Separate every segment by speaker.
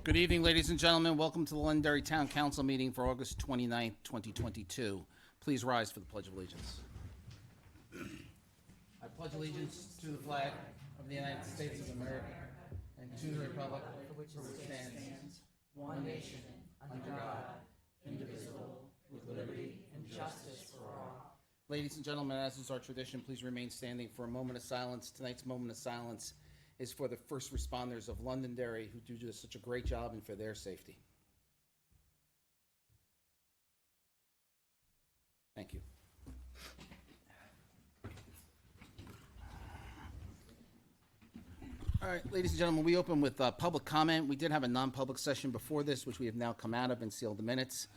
Speaker 1: Good evening, ladies and gentlemen. Welcome to the Londonderry Town Council meeting for August 29th, 2022. Please rise for the Pledge of Allegiance. I pledge allegiance to the flag of the United States of America and to the republic for which it stands, one nation, under God, indivisible, with liberty and justice for all. Ladies and gentlemen, as is our tradition, please remain standing for a moment of silence. Tonight's moment of silence is for the first responders of Londonderry who do such a great job and for their safety. Thank you. All right, ladies and gentlemen, we open with public comment. We did have a non-public session before this, which we have now come out of and sealed the minutes.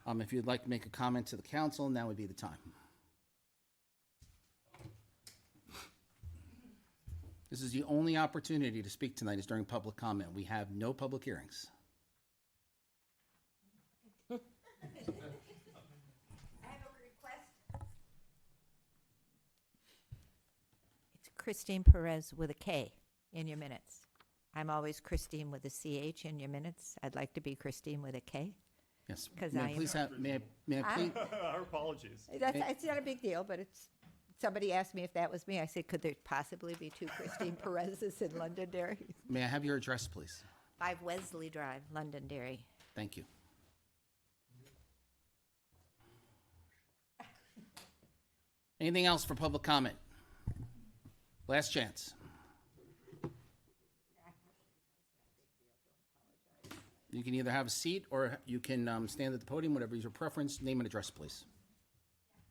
Speaker 1: If you'd like to make a comment to the council, now would be the time. This is the only opportunity to speak tonight is during public comment. We have no public hearings.
Speaker 2: I have a request. It's Christine Perez with a K in your minutes. I'm always Christine with a CH in your minutes. I'd like to be Christine with a K.
Speaker 1: Yes.
Speaker 2: 'Cause
Speaker 1: May
Speaker 2: I
Speaker 1: I
Speaker 2: am-
Speaker 1: please have, may I please?
Speaker 3: Our apologies.
Speaker 2: It's not a big deal, but it's, somebody asked me if that was me. I said, could there possibly be two Christine Perez's in Londonderry?
Speaker 1: May I have your address, please?
Speaker 2: 5 Wesley Drive, Londonderry.
Speaker 1: Thank you. Anything else for public comment? Last chance. You can either have a seat or you can stand at the podium, whatever is your preference. Name and address, please.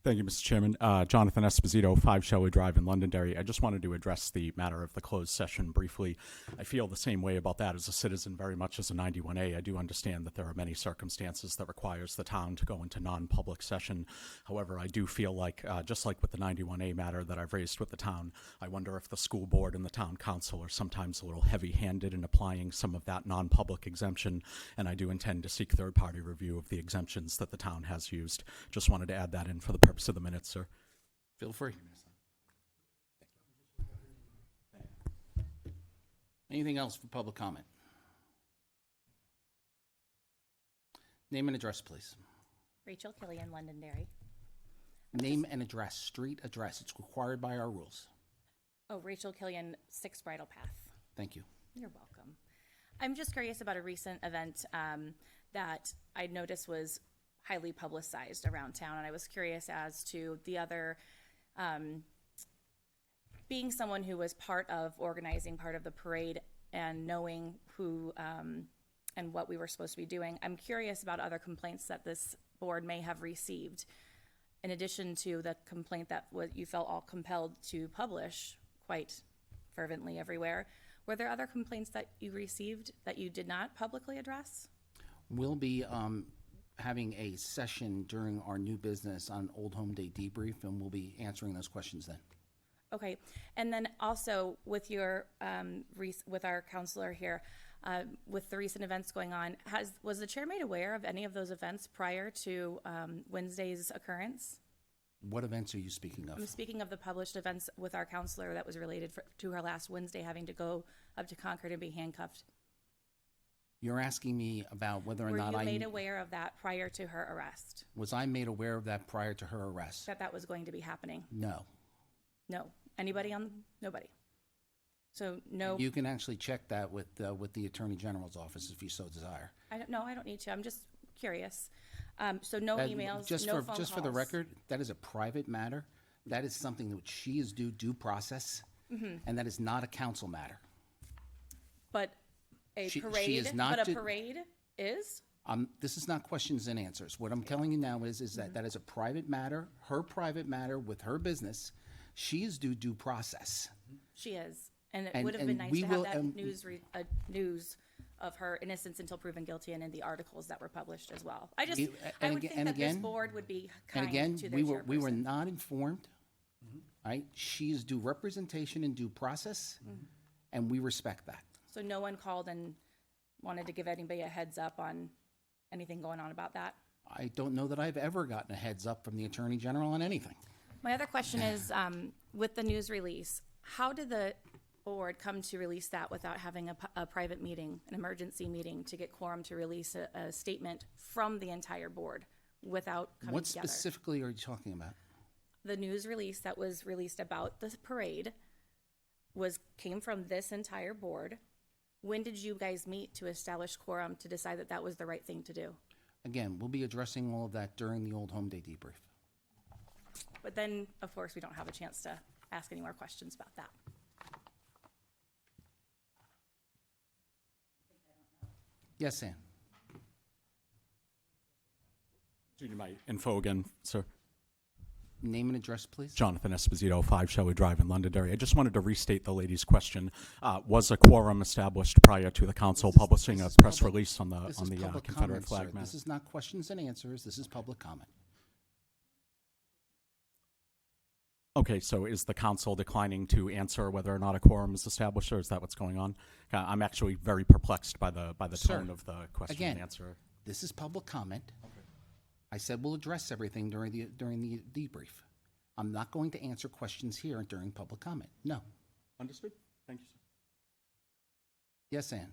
Speaker 3: Thank you, Mr. Chairman. Jonathan Esposito, 5 Shelley Drive in Londonderry. I just wanted to address the matter of the closed session briefly. I feel the same way about that as a citizen, very much as a 91A. I do understand that there are many circumstances that requires the town to go into non-public session. However, I do feel like, just like with the 91A matter that I've raised with the town, I wonder if the school board and the town council are sometimes a little heavy-handed in applying some of that non-public exemption, and I do intend to seek third-party review of the exemptions that the town has used. Just wanted to add that in for the purpose of the minutes, sir.
Speaker 1: Feel free. Anything else for public comment? Name and address, please.
Speaker 4: Rachel Killian, Londonderry.
Speaker 1: Name and address, street address. It's required by our rules.
Speaker 4: Oh, Rachel Killian, 6 Bridle Path.
Speaker 1: Thank you.
Speaker 4: You're welcome. I'm just curious about a recent event that I noticed was highly publicized around town, and I was curious as to the other, being someone who was part of organizing part of the parade and knowing who and what we were supposed to be doing. I'm curious about other complaints that this board may have received, in addition to the complaint that you felt all compelled to publish quite fervently everywhere. Were there other complaints that you received that you did not publicly address?
Speaker 1: We'll be having a session during our new business on Old Home Day debrief, and we'll be answering those questions then.
Speaker 4: Okay, and then also with your with our counselor here, with the recent events going on, was the chair made aware of any of those events prior to Wednesday's occurrence?
Speaker 1: What events are you speaking of?
Speaker 4: I'm speaking of the published events with our counselor that was related to her last Wednesday having to go up to Concord and be handcuffed.
Speaker 1: You're asking me about whether or
Speaker 4: Were
Speaker 1: not
Speaker 4: you
Speaker 1: I
Speaker 4: made aware of that prior to her arrest?
Speaker 1: was I made aware of that prior to her arrest?
Speaker 4: That was going to be happening?
Speaker 1: No.
Speaker 4: No. Anybody on? Nobody. So no.
Speaker 1: You can actually check that with the Attorney General's office if you so desire.
Speaker 4: I don't need to. I'm just curious. So no
Speaker 1: That-
Speaker 4: emails,
Speaker 1: just
Speaker 4: no
Speaker 1: for
Speaker 4: phone
Speaker 1: just
Speaker 4: calls.
Speaker 1: for the record, that is a private matter. That is something that she is due process, and that is not a council matter.
Speaker 4: But a
Speaker 1: She
Speaker 4: parade.
Speaker 1: is not
Speaker 4: But a
Speaker 1: due-
Speaker 4: parade is.
Speaker 1: This is not questions and answers. What I'm telling you now is that that is a private matter, her private matter with her business. She is due process.
Speaker 4: She is, and it
Speaker 1: And-
Speaker 4: would have been
Speaker 1: and
Speaker 4: nice
Speaker 1: we
Speaker 4: to have
Speaker 1: will-
Speaker 4: that
Speaker 1: and-
Speaker 4: news of her innocence until proven guilty, and in the articles that were published as well. I would
Speaker 1: And
Speaker 4: think
Speaker 1: again-
Speaker 4: that this board would be kind
Speaker 1: And again,
Speaker 4: to their
Speaker 1: we were
Speaker 4: chairperson.
Speaker 1: not informed. Right? She is due representation and due process, and we respect that.
Speaker 4: So no one called and wanted to give anybody a heads up on anything going on about that?
Speaker 1: I don't know that I've ever gotten a heads up from the Attorney General on anything.
Speaker 4: My other question is, with the news release, how did the board come to release that without having a private meeting, an emergency meeting, to get quorum to release a statement from the entire board without coming
Speaker 1: What
Speaker 4: together?
Speaker 1: specifically are you talking about?
Speaker 4: The news release that was released about the parade came from this entire board. When did you guys meet to establish quorum to decide that that was the right thing to do?
Speaker 1: Again, we'll be addressing all of that during the Old Home Day debrief.
Speaker 4: But then, of course, we don't have a chance to ask any more questions about that.
Speaker 1: Yes, Ann?
Speaker 3: Do you need my info again, sir?
Speaker 1: Name and address, please.
Speaker 3: Jonathan Esposito, 5 Shelley Drive in Londonderry. I just wanted to restate the lady's question. Was a quorum established prior to the council publishing a press release on the
Speaker 1: This is public
Speaker 3: Confederate
Speaker 1: comment,
Speaker 3: flag
Speaker 1: sir.
Speaker 3: matter?
Speaker 1: This is not questions and answers. This is public comment.
Speaker 3: Okay, so is the council declining to answer whether or not a quorum is established, or is that what's going on? I'm actually very perplexed by the
Speaker 1: Sir,
Speaker 3: tone of the question
Speaker 1: again,
Speaker 3: and answer.
Speaker 1: This is public comment. I said we'll address everything during the debrief. I'm not going to answer questions here during public comment. No.
Speaker 3: Understood. Thank you, sir.
Speaker 1: Yes, Ann?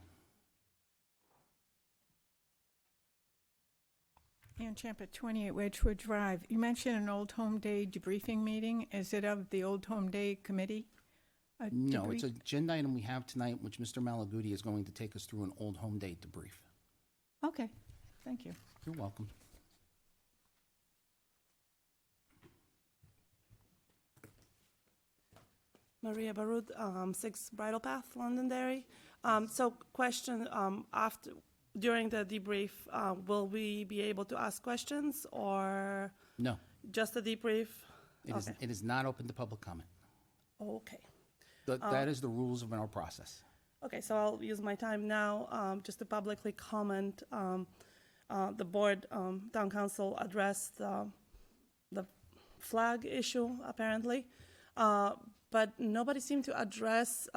Speaker 5: Ann Champa, 28 Wedgewood Drive. You mentioned an Old Home Day debriefing meeting. Is it of the Old Home Day Committee?
Speaker 1: No, it's an agenda item we have tonight, which Mr. Malaguti is going to take us through an Old Home Day debrief.
Speaker 5: Okay, thank you.
Speaker 1: You're welcome.
Speaker 6: Maria Barud, 6 Bridle Path, Londonderry. So question, during the debrief, will we be able to ask questions or
Speaker 1: No,
Speaker 6: just a debrief?
Speaker 1: it is not open to public comment.
Speaker 6: Okay.
Speaker 1: That is the rules of our process.
Speaker 6: Okay, so I'll use my time now just to publicly comment. The board, town council addressed the flag issue, apparently. But nobody seemed to address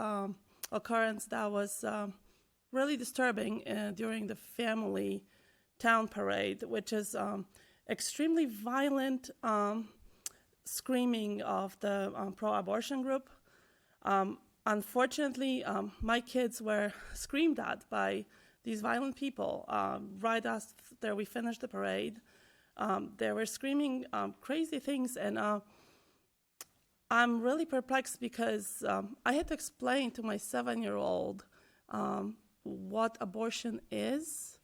Speaker 6: occurrence that was really disturbing during the family town parade, which is extremely violent screaming of the pro-abortion group. Unfortunately, my kids were screamed at by these violent people right after we finished the parade. They were screaming crazy things, and I'm really perplexed because I had to explain to my 7-year-old what abortion is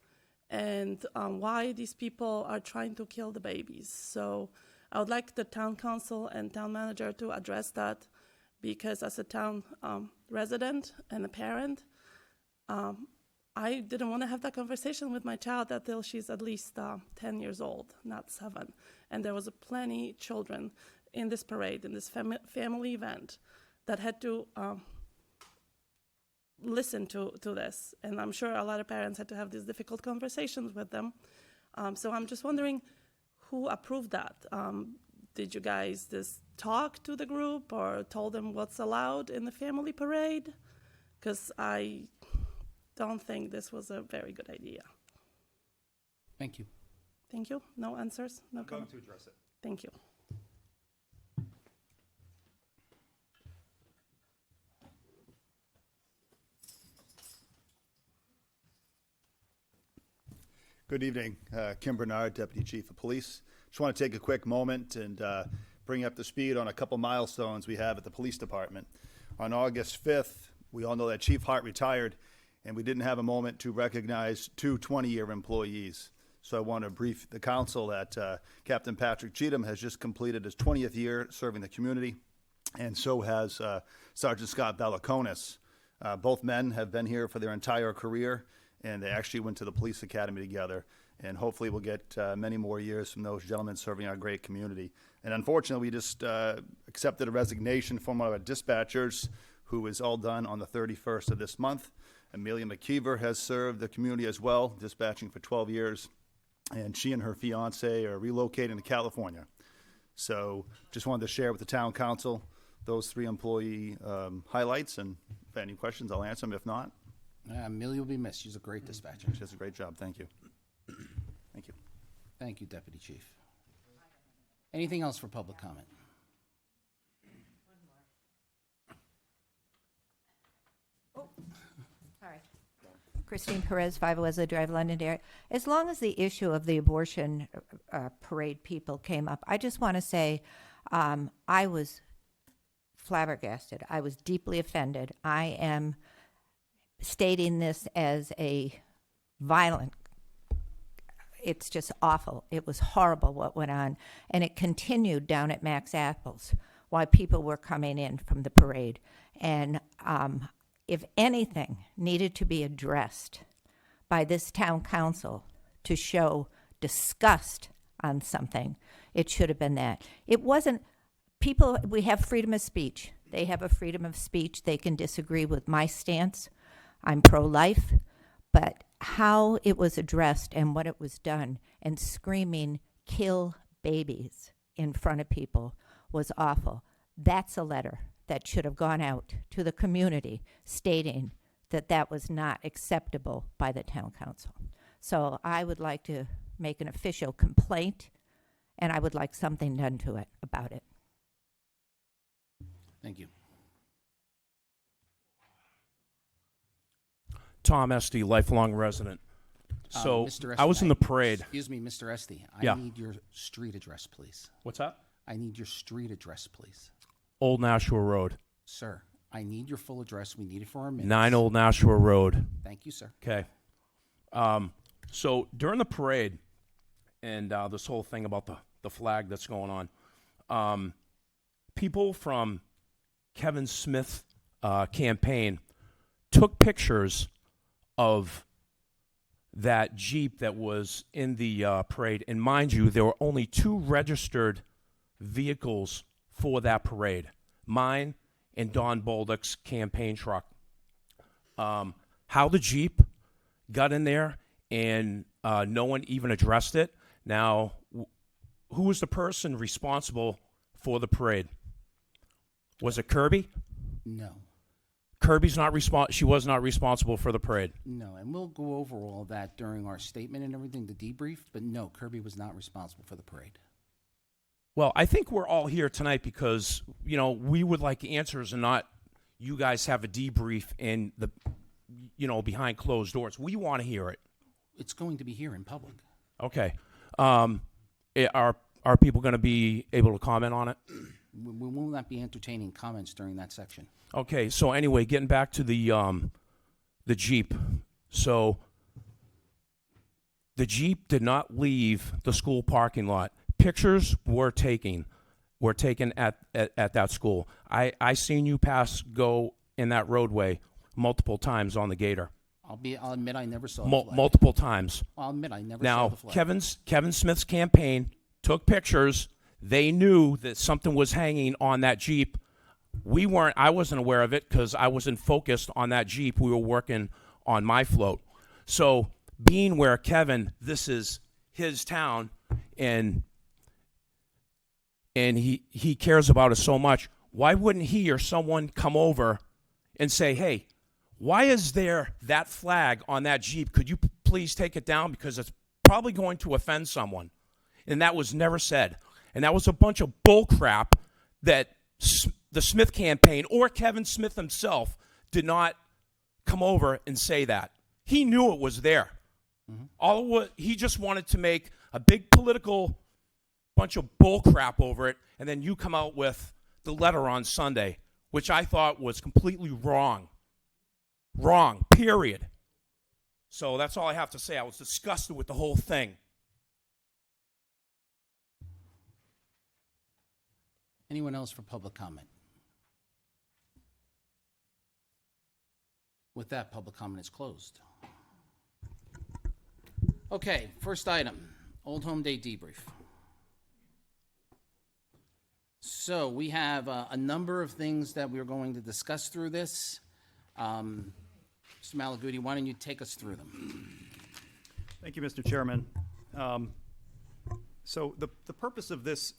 Speaker 6: and why these people are trying to kill the babies. So I would like the town council and town manager to address that, because as a town resident and a parent, I didn't want to have that conversation with my child until she's at least 10 years old, not 7. And there was plenty children in this parade, in this family event, that had to listen to this. And I'm sure a lot of parents had to have these difficult conversations with them. So I'm just wondering who approved that. Did you guys just talk to the group or told them what's allowed in the family parade? Because I don't think this was a very good idea.
Speaker 1: Thank you.
Speaker 6: Thank you. No answers? No
Speaker 7: I'm going
Speaker 6: comment?
Speaker 7: to address it.
Speaker 6: Thank you.
Speaker 7: Good evening, Kim Bernard, Deputy Chief of Police. Just want to take a quick moment and bring you up to speed on a couple milestones we have at the police department. On August 5th, we all know that Chief Hart retired, and we didn't have a moment to recognize 2 20-year employees. So I want to brief the council that Captain Patrick Cheatham has just completed his 20th year serving the community, and so has Sergeant Scott Balakonis. Both men have been here for their entire career, and they actually went to the police academy together. And hopefully we'll get many more years from those gentlemen serving our great community. And unfortunately, we just accepted a resignation from one of our dispatchers, who is all done on the 31st of this month. Amelia McKeever has served the community as well, dispatching for 12 years. And she and her fiance are relocating to California. So just wanted to share with the town council those 3 employee highlights. And if any questions, I'll answer them. If not,
Speaker 1: Amelia will be missed. She's a great dispatcher.
Speaker 7: she does a great job. Thank you. Thank you.
Speaker 1: Thank you, Deputy Chief. Anything else for public comment?
Speaker 2: Sorry. Christine Perez, 5 Wesley Drive, Londonderry. As long as the issue of the abortion parade people came up, I just want to say I was flabbergasted. I was deeply offended. I am stating this as a violent. It's just awful. It was horrible what went on. And it continued down at Max Apples while people were coming in from the parade. And if anything needed to be addressed by this town council to show disgust on something, it should have been that. It wasn't, people, we have freedom of speech. They have a freedom of speech. They can disagree with my stance. I'm pro-life, but how it was addressed and what it was done and screaming, kill babies in front of people was awful. That's a letter that should have gone out to the community stating that that was not acceptable by the town council. So I would like to make an official complaint, and I would like something done to it about it.
Speaker 1: Thank you.
Speaker 8: Tom Esty, lifelong resident. So
Speaker 1: Mr.
Speaker 8: I was
Speaker 1: Esty,
Speaker 8: in the parade.
Speaker 1: Excuse me, Mr. Esty.
Speaker 8: Yeah.
Speaker 1: I need your street address, please.
Speaker 8: What's that?
Speaker 1: I need your street address, please.
Speaker 8: Old Nashua Road.
Speaker 1: Sir, I need your full address. We need it for our minutes.
Speaker 8: 9 Old Nashua Road.
Speaker 1: Thank you, sir.
Speaker 8: Okay. So during the parade and this whole thing about the flag that's going on, people from Kevin Smith's campaign took pictures of that Jeep that was in the parade. And mind you, there were only 2 registered vehicles for that parade, mine and Don Bolduc's campaign truck. How the Jeep got in there and no one even addressed it. Now, who was the person responsible for the parade? Was it Kirby?
Speaker 1: No.
Speaker 8: Kirby's not she was not responsible for the parade.
Speaker 1: No, and we'll go over all that during our statement and everything, the debrief, but no, Kirby was not responsible for the parade.
Speaker 8: Well, I think we're all here tonight because, you know, we would like answers and not you guys have a debrief in the, you know, behind closed doors. We want to hear it.
Speaker 1: It's going to be here in public.
Speaker 8: Okay. Are people going to be able to comment on it?
Speaker 1: We will not be entertaining comments during that section.
Speaker 8: Okay, so anyway, getting back to the Jeep. So the Jeep did not leave the school parking lot. Pictures were taken at that school. I seen you go in that roadway multiple times on the Gator.
Speaker 1: I'll admit I never saw the flag.
Speaker 8: Multiple times.
Speaker 1: I'll admit I never saw
Speaker 8: Now,
Speaker 1: the flag.
Speaker 8: Kevin Smith's campaign took pictures. They knew that something was hanging on that Jeep. I wasn't aware of it because I wasn't focused on that Jeep. We were working on my float. So being where Kevin, this is his town, and he cares about us so much, why wouldn't he or someone come over and say, hey, why is there that flag on that Jeep? Could you please take it down because it's probably going to offend someone? And that was never said. And that was a bunch of bull crap that the Smith campaign or Kevin Smith himself did not come over and say that. He knew it was there. Mm-hmm. He just wanted to make a big political bunch of bull crap over it, and then you come out with the letter on Sunday, which I thought was completely wrong. Wrong, period. So that's all I have to say. I was disgusted with the whole thing.
Speaker 1: Anyone else for public comment? With that, public comment is closed. Okay, first item, Old Home Day debrief. So we have a number of things that we're going to discuss through this. Mr. Malaguti, why don't you take us through them?
Speaker 9: Thank you, Mr. Chairman. So the purpose of this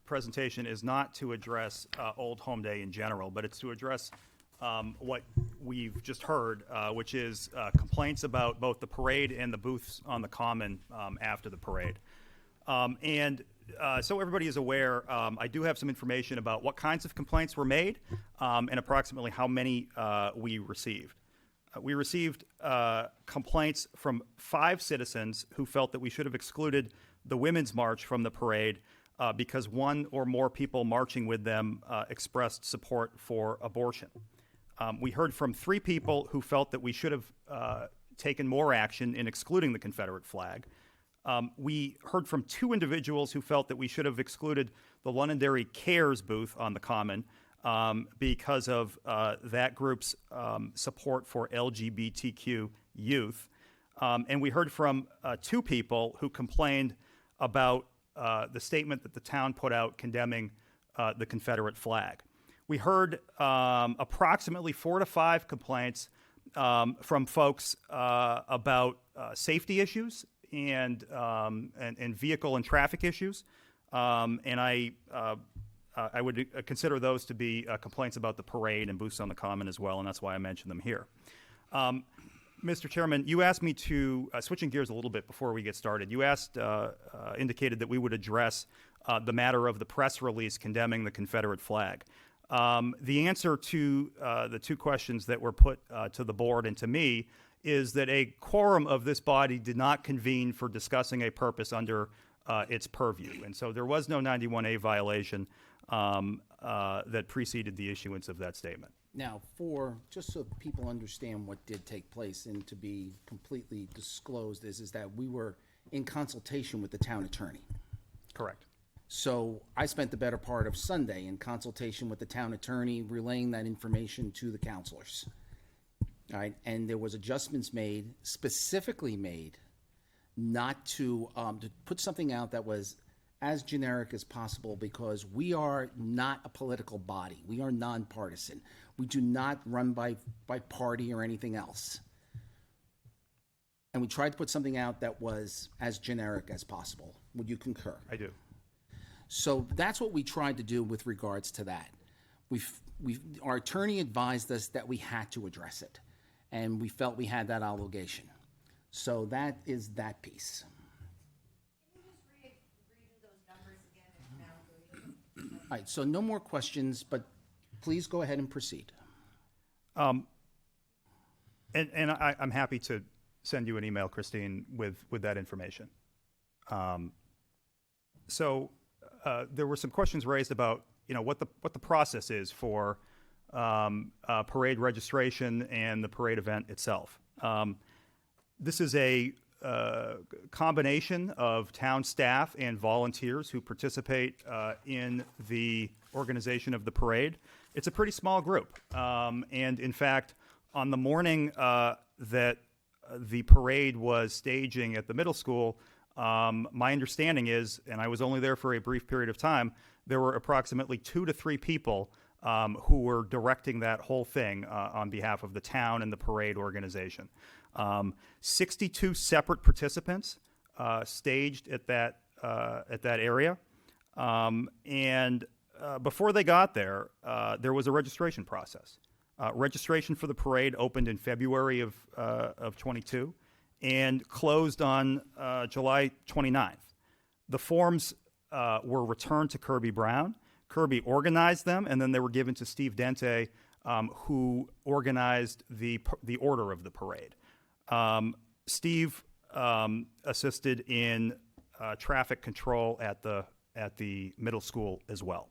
Speaker 9: presentation is not to address Old Home Day in general, but it's to address what we've just heard, which is complaints about both the parade and the booths on the common after the parade. And so everybody is aware, I do have some information about what kinds of complaints were made and approximately how many we received. We received complaints from 5 citizens who felt that we should have excluded the Women's March from the parade because one or more people marching with them expressed support for abortion. We heard from 3 people who felt that we should have taken more action in excluding the Confederate flag. We heard from 2 individuals who felt that we should have excluded the Londonderry Cares booth on the Common because of that group's support for LGBTQ youth. And we heard from 2 people who complained about the statement that the town put out condemning the Confederate flag. We heard approximately 4 to 5 complaints from folks about safety issues and vehicle and traffic issues, and I would consider those to be complaints about the parade and booths on the Common as well, and that's why I mentioned them here. Mr. Chairman, you asked me to, switching gears a little bit before we get started, you indicated that we would address the matter of the press release condemning the Confederate flag. The answer to the 2 questions that were put to the board and to me is that a quorum of this body did not convene for discussing a purpose under its purview. And so there was no 91A violation that preceded the issuance of that statement.
Speaker 1: Now, just so people understand what did take place and to be completely disclosed is that we were in consultation with the town attorney.
Speaker 9: Correct.
Speaker 1: So I spent the better part of Sunday in consultation with the town attorney, relaying that information to the counselors. All right, and there was adjustments made, specifically made, not to put something out that was as generic as possible, because we are not a political body. We are nonpartisan. We do not run by party or anything else. And we tried to put something out that was as generic as possible. Would you concur?
Speaker 9: I do.
Speaker 1: So that's what we tried to do with regards to that. Our attorney advised us that we had to address it, and we felt we had that obligation. So that is that piece.
Speaker 2: Can you just redo those numbers again?
Speaker 1: All right, so no more questions, but please go ahead and proceed.
Speaker 9: And I'm happy to send you an email, Christine, with that information. There were some questions raised about, what the process is for parade registration and the parade event itself. This is a combination of town staff and volunteers who participate in the organization of the parade. It's a pretty small group, and in fact, on the morning that the parade was staging at the middle school, my understanding is, and I was only there for a brief period of time, there were approximately 2 to 3 people who were directing that whole thing on behalf of the town and the parade organization. 62 separate participants staged at that area, and before they got there, there was a registration process. Registration for the parade opened in February of 22 and closed on July 29th. The forms were returned to Kirby Brown. Kirby organized them, and then they were given to Steve Dente, who organized the order of the parade. Steve assisted in traffic control at the middle school as well.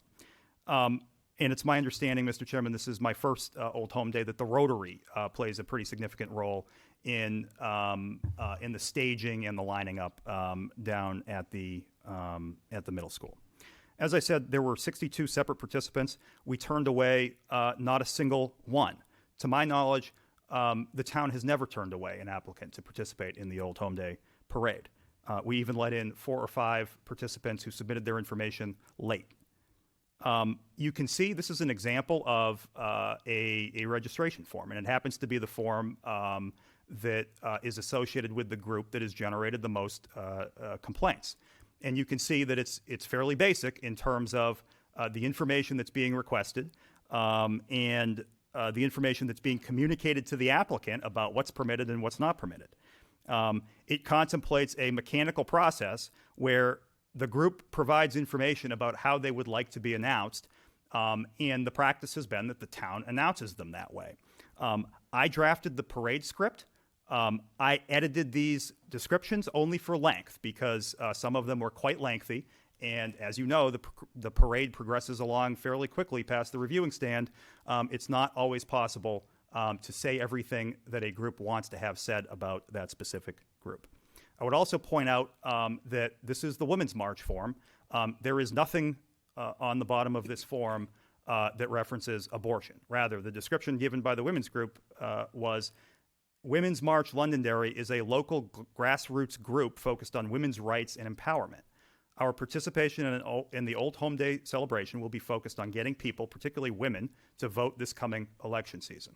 Speaker 9: And it's my understanding, Mr. Chairman, this is my first Old Home Day, that the Rotary plays a pretty significant role in the staging and the lining up down at the middle school. As I said, there were 62 separate participants. We turned away not a single one. To my knowledge, the town has never turned away an applicant to participate in the Old Home Day parade. We even let in 4 or 5 participants who submitted their information late. You can see this is an example of a registration form, and it happens to be the form that is associated with the group that has generated the most complaints. And you can see that it's fairly basic in terms of the information that's being requested and the information that's being communicated to the applicant about what's permitted and what's not permitted. It contemplates a mechanical process where The group provides information about how they would like to be announced, and the practice has been that the town announces them that way. I drafted the parade script. I edited these descriptions only for length because some of them were quite lengthy. And as you know, the parade progresses along fairly quickly past the reviewing stand. It's not always possible to say everything that a group wants to have said about that specific group. I would also point out that this is the Women's March form. There is nothing on the bottom of this form that references abortion. Rather, the description given by the women's group was, Women's March Londonderry is a local grassroots group focused on women's rights and empowerment. Our participation in the Old Home Day celebration will be focused on getting people, particularly women, to vote this coming election season.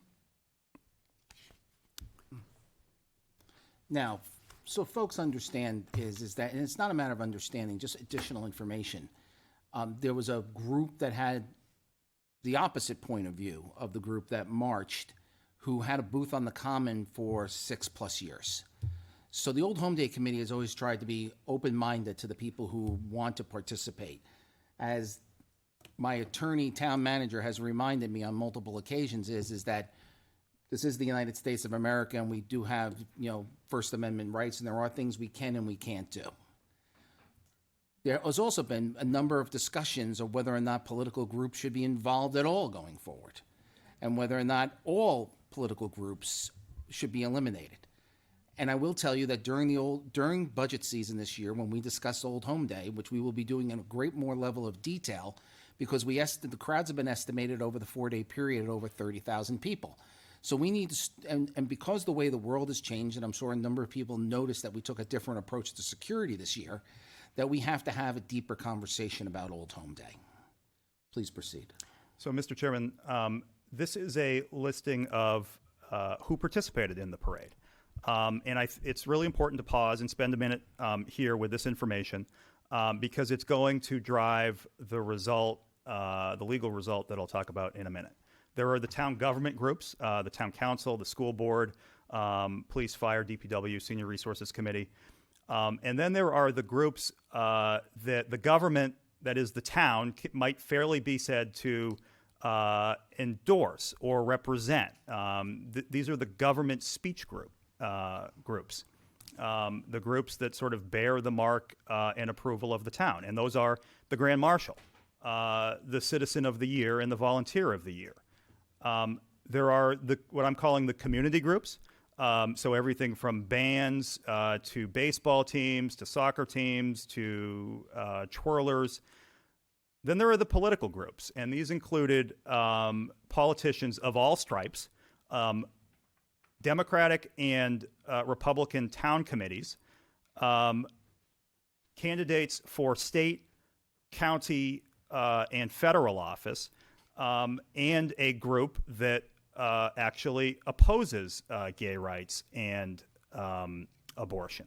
Speaker 1: Now, so folks understand is that, and it's not a matter of understanding, just additional information. There was a group that had the opposite point of view of the group that marched, who had a booth on the Common for 6+ years. So the Old Home Day Committee has always tried to be open-minded to the people who want to participate. As my attorney, town manager, has reminded me on multiple occasions is that this is the United States of America, and we do have, First Amendment rights, and there are things we can and we can't do. There has also been a number of discussions of whether or not political groups should be involved at all going forward, and whether or not all political groups should be eliminated. And I will tell you that during budget season this year, when we discuss Old Home Day, which we will be doing in a great more level of detail, because the crowds have been estimated over the 4-day period at over 30,000 people. So we need to, and because the way the world has changed, and I'm sure a number of people noticed that we took a different approach to security this year, that we have to have a deeper conversation about Old Home Day. Please proceed.
Speaker 9: So, Mr. Chairman, this is a listing of who participated in the parade. And it's really important to pause and spend a minute here with this information because it's going to drive the result, the legal result that I'll talk about in a minute. There are the town government groups, the town council, the school board, police, fire, DPW, senior resources committee. And then there are the groups that the government, that is the town, might fairly be said to endorse or represent. These are the government speech groups, the groups that sort of bear the mark and approval of the town. And those are the Grand Marshal, the Citizen of the Year, and the Volunteer of the Year. There are what I'm calling the community groups. So everything from bands to baseball teams to soccer teams to twirlers. Then there are the political groups, and these included politicians of all stripes, Democratic and Republican town committees, candidates for state, county, and federal office, and a group that actually opposes gay rights and abortion.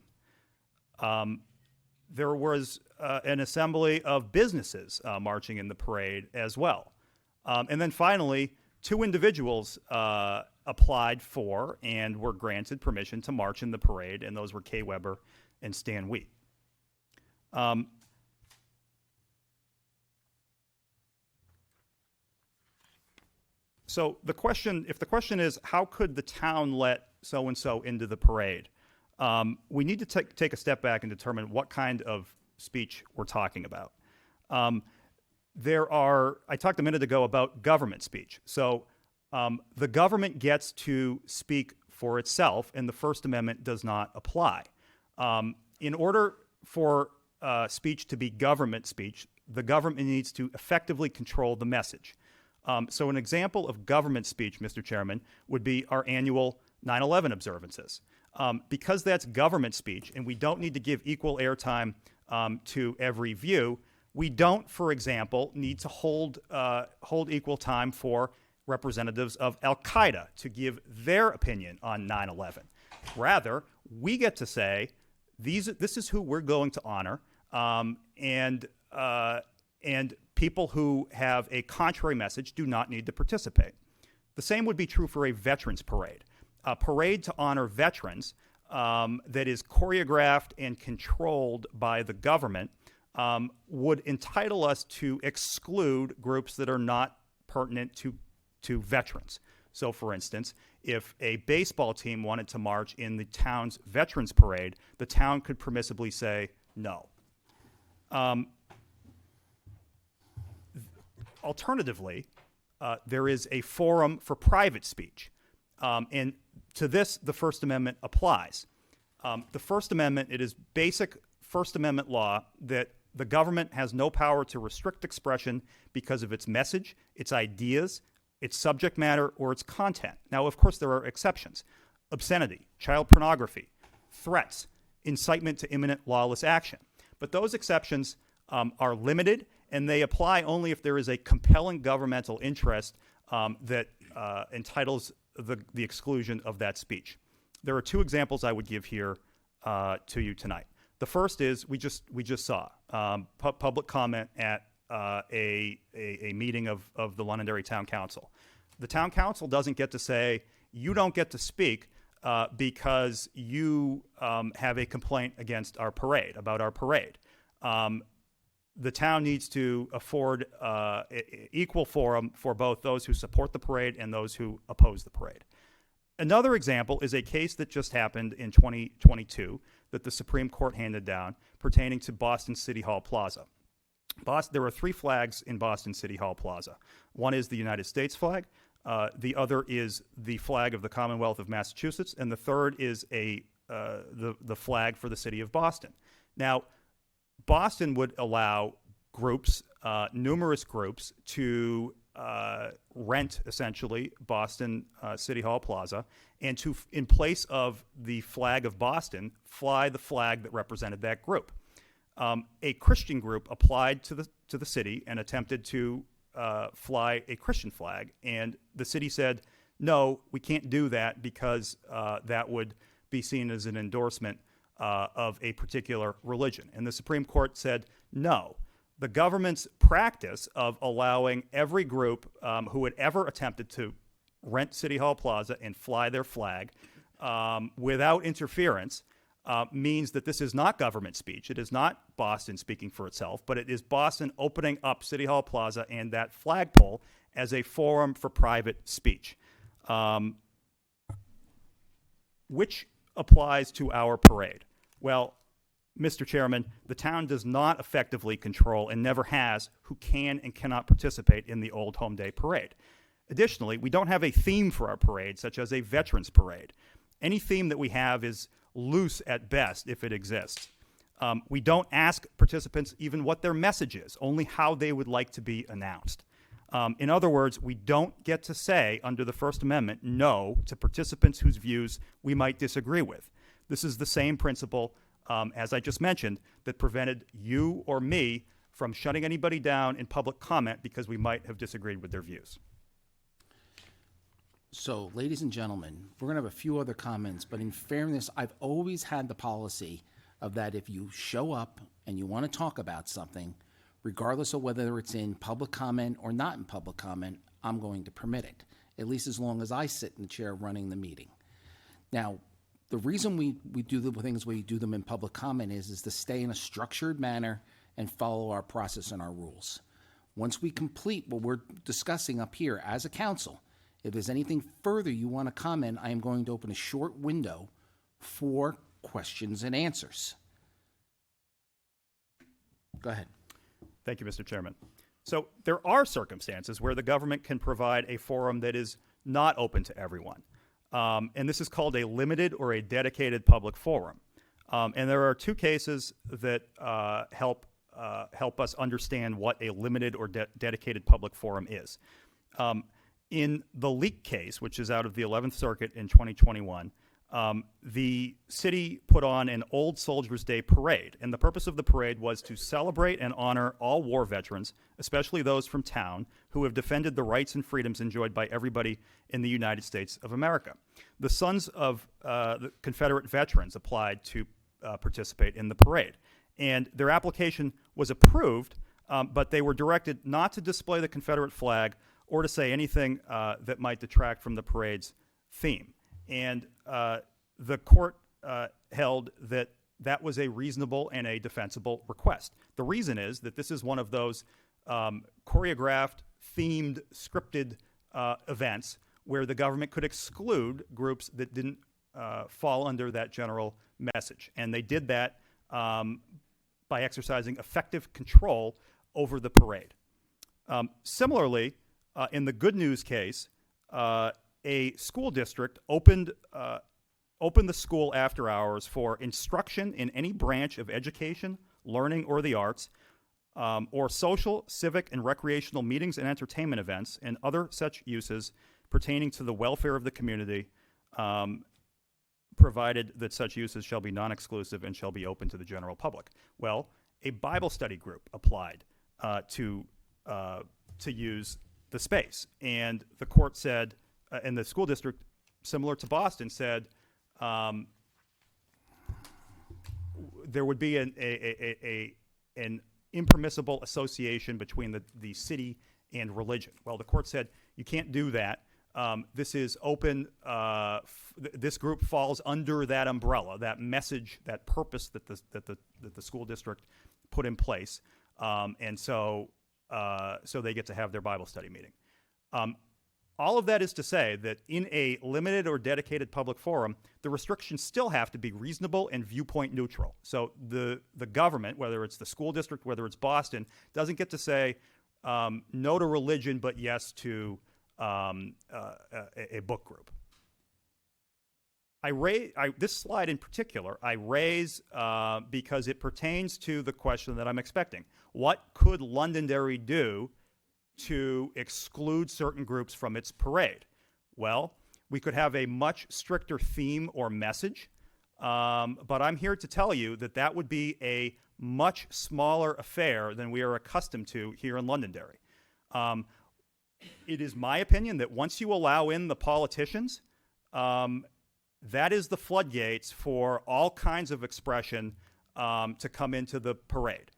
Speaker 9: There was an assembly of businesses marching in the parade as well. And then finally, 2 individuals applied for and were granted permission to march in the parade, and those were Kay Weber and Stan Wheat. So if the question is, how could the town let so-and-so into the parade? We need to take a step back and determine what kind of speech we're talking about. I talked a minute ago about government speech. So the government gets to speak for itself, and the First Amendment does not apply. In order for speech to be government speech, the government needs to effectively control the message. So an example of government speech, Mr. Chairman, would be our annual 9/11 observances. Because that's government speech, and we don't need to give equal airtime to every view, we don't, for example, need to hold equal time for representatives of Al-Qaeda to give their opinion on 9/11. Rather, we get to say, this is who we're going to honor, and people who have a contrary message do not need to participate. The same would be true for a veterans parade. A parade to honor veterans that is choreographed and controlled by the government would entitle us to exclude groups that are not pertinent to veterans. So, for instance, if a baseball team wanted to march in the town's Veterans Parade, the town could permissibly say no. Alternatively, there is a forum for private speech. And to this, the First Amendment applies. The First Amendment, it is basic First Amendment law that the government has no power to restrict expression because of its message, its ideas, its subject matter, or its content. Now, of course, there are exceptions. Obscenity, child pornography, threats, incitement to imminent lawless action. But those exceptions are limited, and they apply only if there is a compelling governmental interest that entitles the exclusion of that speech. There are two examples I would give here to you tonight. The first is we just saw public comment at a meeting of the Londonderry Town Council. The Town Council doesn't get to say, you don't get to speak because you have a complaint against our parade, about our parade. The town needs to afford equal forum for both those who support the parade and those who oppose the parade. Another example is a case that just happened in 2022 that the Supreme Court handed down pertaining to Boston City Hall Plaza. There are three flags in Boston City Hall Plaza. One is the United States flag, the other is the flag of the Commonwealth of Massachusetts, and the third is the flag for the city of Boston. Now, Boston would allow groups, numerous groups, to rent, essentially, Boston City Hall Plaza, and to, in place of the flag of Boston, fly the flag that represented that group. A Christian group applied to the city and attempted to fly a Christian flag, and the city said, no, we can't do that because that would be seen as an endorsement of a particular religion. And the Supreme Court said, no. The government's practice of allowing every group who had ever attempted to rent City Hall Plaza and fly their flag without interference means that this is not government speech. It is not Boston speaking for itself, but it is Boston opening up City Hall Plaza and that flagpole as a forum for private speech, which applies to our parade. Well, Mr. Chairman, the town does not effectively control and never has who can and cannot participate in the Old Home Day Parade. Additionally, we don't have a theme for our parade, such as a veterans parade. Any theme that we have is loose at best, if it exists. We don't ask participants even what their message is, only how they would like to be announced. In other words, we don't get to say, under the First Amendment, no to participants whose views we might disagree with. This is the same principle, as I just mentioned, that prevented you or me from shutting anybody down in public comment because we might have disagreed with their views.
Speaker 1: So, ladies and gentlemen, we're going to have a few other comments, but in fairness, I've always had the policy of that if you show up and you want to talk about something, regardless of whether it's in public comment or not in public comment, I'm going to permit it, at least as long as I sit in the chair running the meeting. Now, the reason we do the things we do them in public comment is to stay in a structured manner and follow our process and our rules. Once we complete what we're discussing up here as a council, if there's anything further you want to comment, I am going to open a short window for questions and answers. Go ahead.
Speaker 9: Thank you, Mr. Chairman. So there are circumstances where the government can provide a forum that is not open to everyone. And this is called a limited or a dedicated public forum. And there are two cases that help us understand what a limited or dedicated public forum is. In the Leak case, which is out of the 11th Circuit in 2021, the city put on an Old Soldiers' Day parade, and the purpose of the parade was to celebrate and honor all war veterans, especially those from town, who have defended the rights and freedoms enjoyed by everybody in the United States of America. The sons of the Confederate veterans applied to participate in the parade, and their application was approved, but they were directed not to display the Confederate flag or to say anything that might detract from the parade's theme. And the court held that that was a reasonable and a defensible request. The reason is that this is one of those choreographed, themed, scripted events where the government could exclude groups that didn't fall under that general message. And they did that by exercising effective control over the parade. Similarly, in the Good News case, a school district opened the school after hours for instruction in any branch of education, learning, or the arts, or social, civic, and recreational meetings and entertainment events, and other such uses pertaining to the welfare of the community, provided that such uses shall be non-exclusive and shall be open to the general public. Well, a Bible study group applied to use the space, and the court said, and the school district, similar to Boston, said there would be an impermissible association between the city and religion. Well, the court said you can't do that. This is open. This group falls under that umbrella, that message, that purpose that the school district put in place, and so they get to have their Bible study meeting. All of that is to say that in a limited or dedicated public forum, the restrictions still have to be reasonable and viewpoint neutral. So the government, whether it's the school district, whether it's Boston, doesn't get to say no to religion but yes to a book group. This slide in particular I raise because it pertains to the question that I'm expecting. What could Londonderry do to exclude certain groups from its parade? Well, we could have a much stricter theme or message, but I'm here to tell you that that would be a much smaller affair than we are accustomed to here in Londonderry. It is my opinion that once you allow in the politicians, that is the floodgates for all kinds of expression to come into the parade.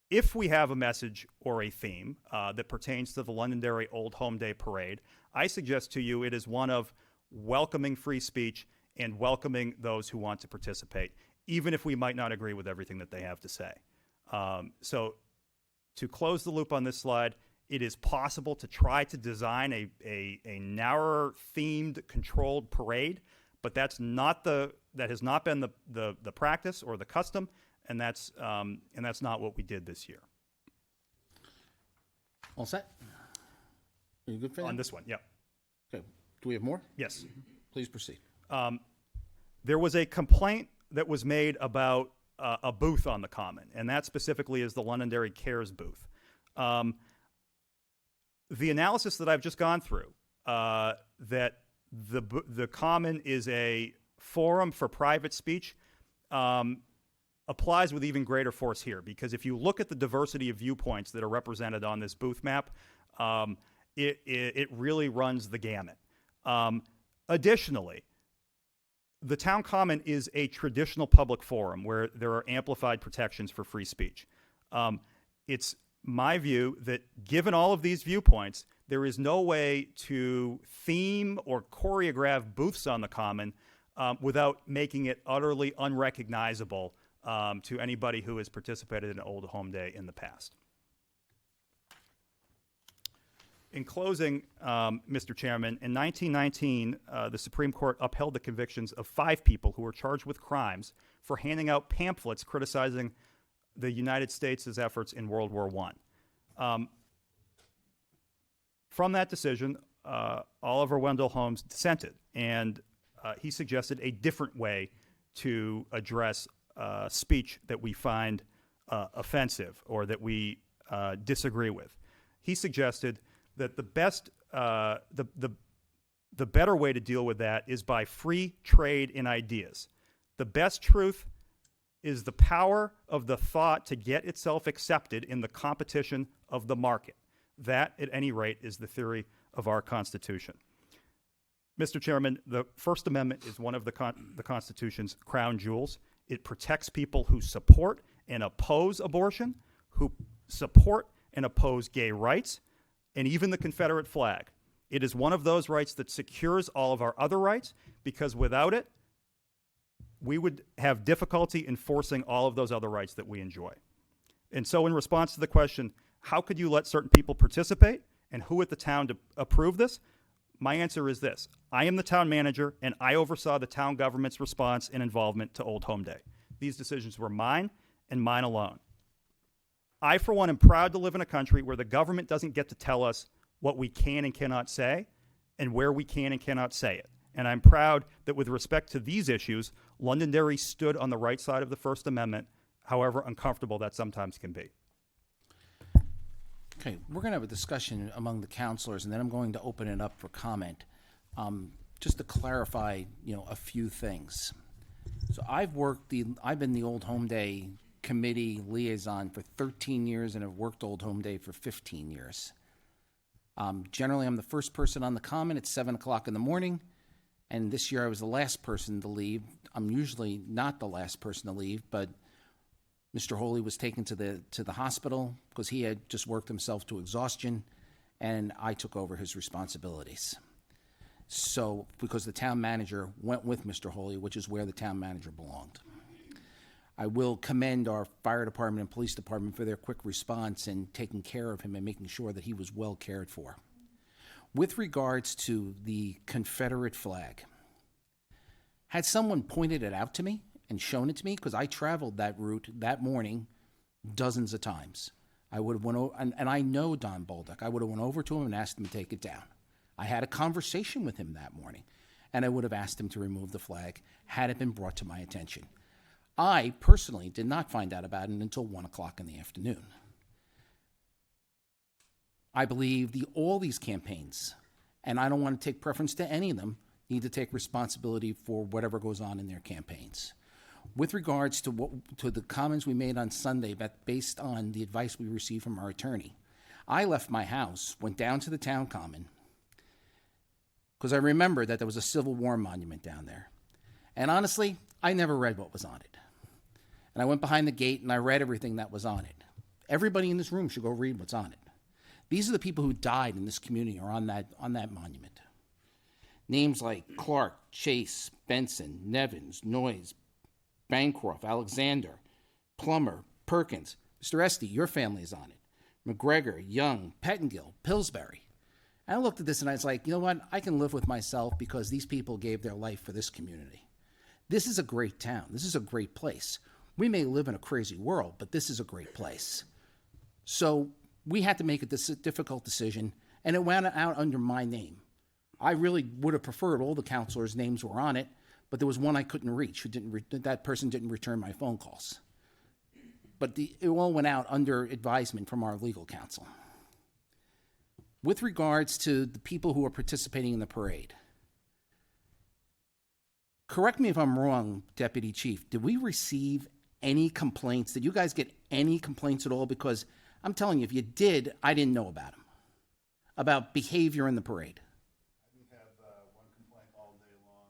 Speaker 9: If we have a message or a theme that pertains to the Londonderry Old Home Day Parade, I suggest to you it is one of welcoming free speech and welcoming those who want to participate, even if we might not agree with everything that they have to say. So to close the loop on this slide, it is possible to try to design a narrower themed controlled parade, but that has not been the practice or the custom, and that's not what we did this year.
Speaker 1: All set? Are you good for that?
Speaker 9: On this one, yeah.
Speaker 1: Okay. Do we have more?
Speaker 9: Yes.
Speaker 1: Please proceed.
Speaker 9: There was a complaint that was made about a booth on the Common, and that specifically is the Londonderry Cares booth. The analysis that I've just gone through, that the Common is a forum for private speech, applies with even greater force here, because if you look at the diversity of viewpoints that are represented on this booth map, it really runs the gamut. Additionally, the town common is a traditional public forum where there are amplified protections for free speech. It's my view that given all of these viewpoints, there is no way to theme or choreograph booths on the common without making it utterly unrecognizable to anybody who has participated in Old Home Day in the past. In closing, Mr. Chairman, in 1919, the Supreme Court upheld the convictions of 5 people who were charged with crimes for handing out pamphlets criticizing the United States' efforts in World War I. From that decision, Oliver Wendell Holmes dissented, and he suggested a different way to address speech that we find offensive or that we disagree with. He suggested that the better way to deal with that is by free trade in ideas. The best truth is the power of the thought to get itself accepted in the competition of the market. That, at any rate, is the theory of our Constitution. Mr. Chairman, the First Amendment is one of the Constitution's crown jewels. It protects people who support and oppose abortion, who support and oppose gay rights, and even the Confederate flag. It is one of those rights that secures all of our other rights, because without it, we would have difficulty enforcing all of those other rights that we enjoy. And so in response to the question, how could you let certain people participate and who at the town to approve this? My answer is this. I am the town manager and I oversaw the town government's response and involvement to Old Home Day. These decisions were mine and mine alone. I, for one, am proud to live in a country where the government doesn't get to tell us what we can and cannot say and where we can and cannot say it. And I'm proud that with respect to these issues, Londonderry stood on the right side of the First Amendment, however uncomfortable that sometimes can be.
Speaker 1: Okay, we're going to have a discussion among the counselors, and then I'm going to open it up for comment. Just to clarify, a few things. So I've been the Old Home Day committee liaison for 13 years, and have worked Old Home Day for 15 years. Generally, I'm the first person on the comment at 7 o'clock in the morning, and this year I was the last person to leave. I'm usually not the last person to leave, but Mr. Holy was taken to the hospital because he had just worked himself to exhaustion, and I took over his responsibilities. So, because the town manager went with Mr. Holy, which is where the town manager belonged. I will commend our fire department and police department for their quick response and taking care of him and making sure that he was well cared for. With regards to the Confederate flag, had someone pointed it out to me and shown it to me, because I traveled that route that morning dozens of times, I would have went over, and I know Don Bolduc, I would have went over to him and asked him to take it down. I had a conversation with him that morning, and I would have asked him to remove the flag had it been brought to my attention. I personally did not find out about it until 1 o'clock in the afternoon. I believe all these campaigns, and I don't want to take preference to any of them, need to take responsibility for whatever goes on in their campaigns. With regards to the comments we made on Sunday, based on the advice we received from our attorney, I left my house, went down to the town common, because I remembered that there was a Civil War monument down there. And honestly, I never read what was on it. And I went behind the gate and I read everything that was on it. Everybody in this room should go read what's on it. These are the people who died in this community or on that monument. Names like Clark, Chase, Benson, Nevins, Noyes, Bancroft, Alexander, Plummer, Perkins. Mr. Esty, your family is on it. McGregor, Young, Pettingill, Pillsbury. And I looked at this and I was like, you know what? I can live with myself because these people gave their life for this community. This is a great town. This is a great place. We may live in a crazy world, but this is a great place. So we had to make a difficult decision, and it went out under my name. I really would have preferred all the counselors' names were on it, but there was one I couldn't reach. That person didn't return my phone calls. But it all went out under advisement from our legal counsel. With regards to the people who are participating in the parade, correct me if I'm wrong, Deputy Chief, did we receive any complaints? Did you guys get any complaints at all? Because I'm telling you, if you did, I didn't know about them, about behavior in the parade.
Speaker 7: I didn't have one complaint all day long,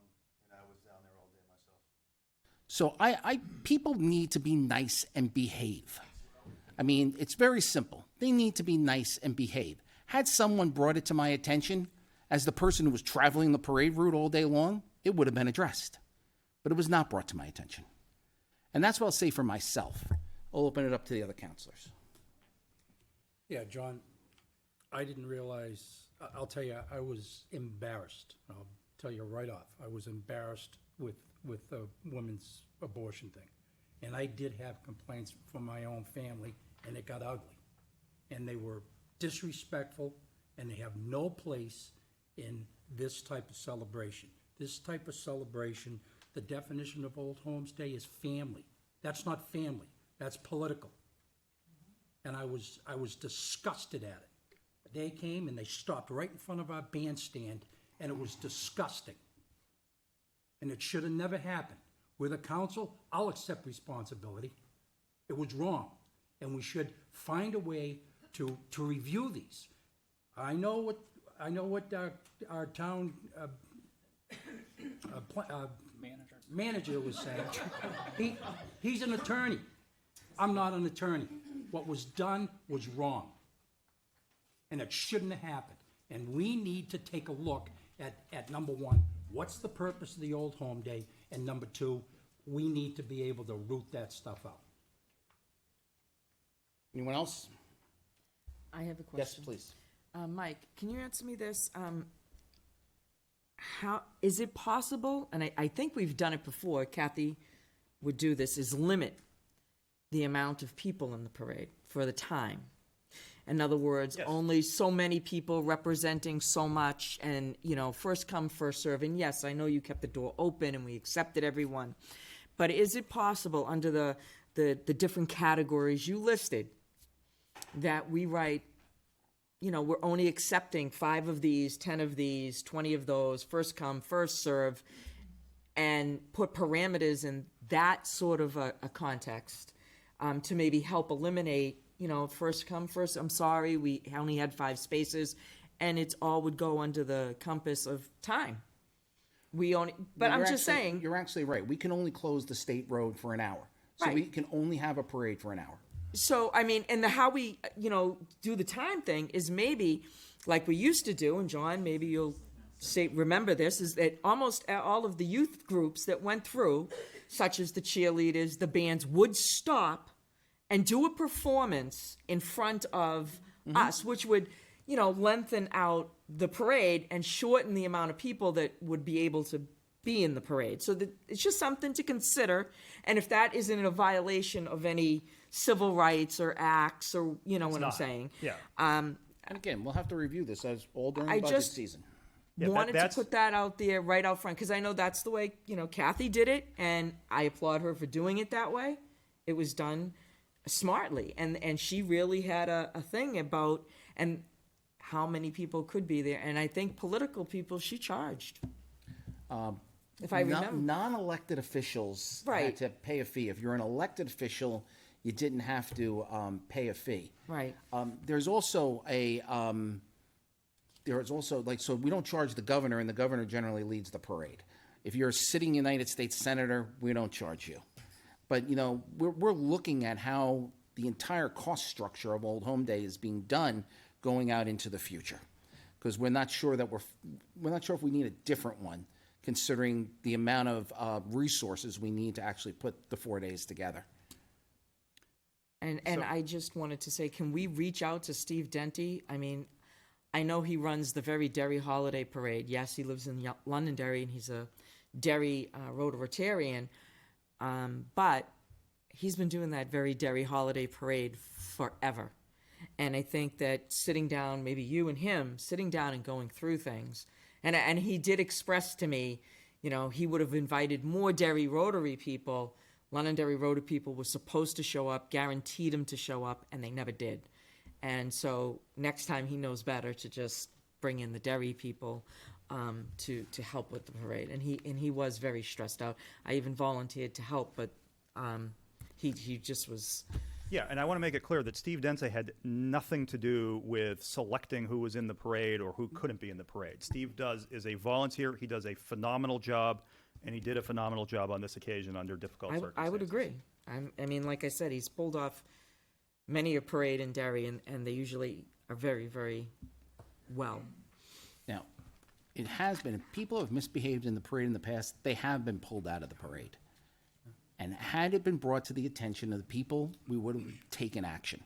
Speaker 7: and I was down there all day myself.
Speaker 1: So people need to be nice and behave. I mean, it's very simple. They need to be nice and behave. Had someone brought it to my attention as the person who was traveling the parade route all day long, it would have been addressed. But it was not brought to my attention. And that's what I'll say for myself. I'll open it up to the other counselors.
Speaker 10: Yeah, John, I didn't realize, I'll tell you, I was embarrassed. I'll tell you right off. I was embarrassed with the women's abortion thing. And I did have complaints from my own family, and it got ugly. And they were disrespectful, and they have no place in this type of celebration. This type of celebration, the definition of Old Homes Day is family. That's not family. That's political. And I was disgusted at it. They came and they stopped right in front of our bandstand, and it was disgusting. And it should have never happened. With a council, I'll accept responsibility. It was wrong, and we should find a way to review these. I know what our town manager was saying. He's an attorney. I'm not an attorney. What was done was wrong, and it shouldn't have happened. And we need to take a look at number one, what's the purpose of the Old Home Day, and number two, we need to be able to root that stuff out.
Speaker 1: Anyone else?
Speaker 11: I have a
Speaker 1: Yes,
Speaker 11: question.
Speaker 1: please.
Speaker 11: Mike, can you answer me this? How is it possible? And I think we've done it before. Kathy would do this: is limit the amount of people in the parade for the time. In other words, only so many people representing so much, and first come, first serve. And yes, I know you kept the door open and we accepted everyone, but is it possible under the different categories you listed that we write, we're only accepting 5 of these, 10 of these, 20 of those, first come, first serve, and put parameters in that sort of a context to maybe help eliminate, first come, first, I'm sorry, we only had 5 spaces, and it's all would go under the compass of time. But
Speaker 1: You're
Speaker 11: I'm just
Speaker 1: actually-
Speaker 11: saying,
Speaker 1: You're actually right. We can only close the state road for an hour. So
Speaker 11: Right.
Speaker 1: we can only have a parade for an hour.
Speaker 11: so, I mean, and how we, do the time thing is maybe like we used to do, and John, maybe you'll remember this, is that almost all of the youth groups that went through, such as the cheerleaders, the bands, would stop and do a performance in front of us, which would, lengthen out the parade and shorten the amount of people that would be able to be in the parade. So it's just something to consider. And if that isn't a violation of any civil rights or acts, or what I'm
Speaker 9: not.
Speaker 11: saying.
Speaker 9: Yeah.
Speaker 1: And again, we'll have to review this as all during
Speaker 11: I
Speaker 1: budget
Speaker 11: just-
Speaker 1: season.
Speaker 9: Yeah,
Speaker 11: Wanted to
Speaker 9: that's-
Speaker 11: put that out there right out front, because I know that's the way, Kathy did it, and I applaud her for doing it that way. It was done smartly, and she really had a thing about and how many people could be there. And I think political people she charged. If I remember.
Speaker 1: Non-elected officials had
Speaker 11: Right.
Speaker 1: to pay a fee. If you're an elected official, you didn't have to pay a fee.
Speaker 11: Right.
Speaker 1: There's also so we don't charge the governor, and the governor generally leads the parade. If you're a sitting United States senator, we don't charge you. But we're looking at how the entire cost structure of Old Home Day is being done going out into the future, because we're not sure if we need a different one, considering the amount of resources we need to actually put the 4 days together.
Speaker 11: And I just wanted to say, can we reach out to Steve Denty? I mean, I know he runs the very Derry Holiday Parade. Yes, he lives in Londonderry, and he's a Derry Rotarian, but he's been doing that very Derry Holiday Parade forever. And I think that sitting down, maybe you and him, sitting down and going through things, and he did express to me, he would have invited more Derry Rotary people. Londonderry Rotary people were supposed to show up, guaranteed them to show up, and they never did. And so next time he knows better to just bring in the Derry people to help with the parade. And he was very stressed out. I even volunteered to help, but he just was.
Speaker 9: Yeah, and I want to make it clear that Steve Dente had nothing to do with selecting who was in the parade or who couldn't be in the parade. Steve is a volunteer. He does a phenomenal job, and he did a phenomenal job on this occasion under difficult circumstances.
Speaker 11: I would agree. I mean, like I said, he's pulled off many a parade in Derry, and they usually are very, very well.
Speaker 1: Now, it has been, if people have misbehaved in the parade in the past, they have been pulled out of the parade. And had it been brought to the attention of the people, we would have taken action.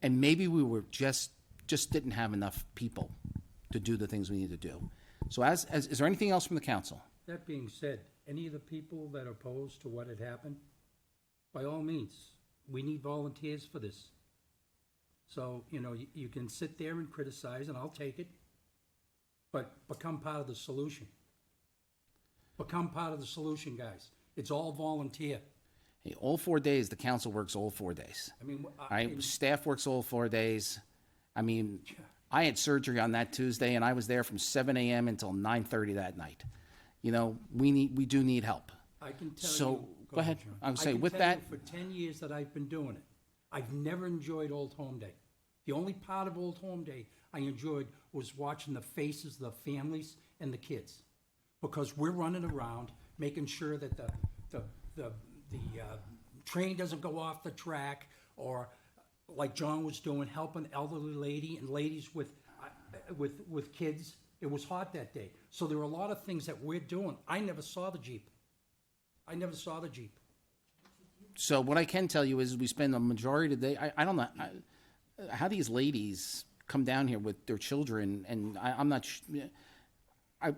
Speaker 1: And maybe we were just didn't have enough people to do the things we need to do. So is there anything else from the council?
Speaker 10: That being said, any of the people that are opposed to what had happened, by all means, we need volunteers for this. So, you can sit there and criticize, and I'll take it, but become part of the solution. Become part of the solution, guys. It's all volunteer.
Speaker 1: Hey, all 4 days, the council works all 4 days.
Speaker 10: I mean,
Speaker 1: All right, staff works all 4 days. I mean, I had surgery on that Tuesday, and I was there from 7 a.m. until 9:30 that night. We do need help.
Speaker 10: I can tell
Speaker 1: So,
Speaker 10: you.
Speaker 1: go ahead.
Speaker 10: John.
Speaker 1: I would say
Speaker 10: can
Speaker 1: with
Speaker 10: tell
Speaker 1: that-
Speaker 10: you for 10 years that I've been doing it, I've never enjoyed Old Home Day. The only part of Old Home Day I enjoyed was watching the faces of the families and the kids, because we're running around making sure that the train doesn't go off the track, or like John was doing, helping elderly lady and ladies with kids. It was hot that day, so there were a lot of things that we're doing. I never saw the Jeep. I never saw the Jeep.
Speaker 1: So what I can tell you is we spend a majority of the day, I don't know, how these ladies come down here with their children, and I'm not,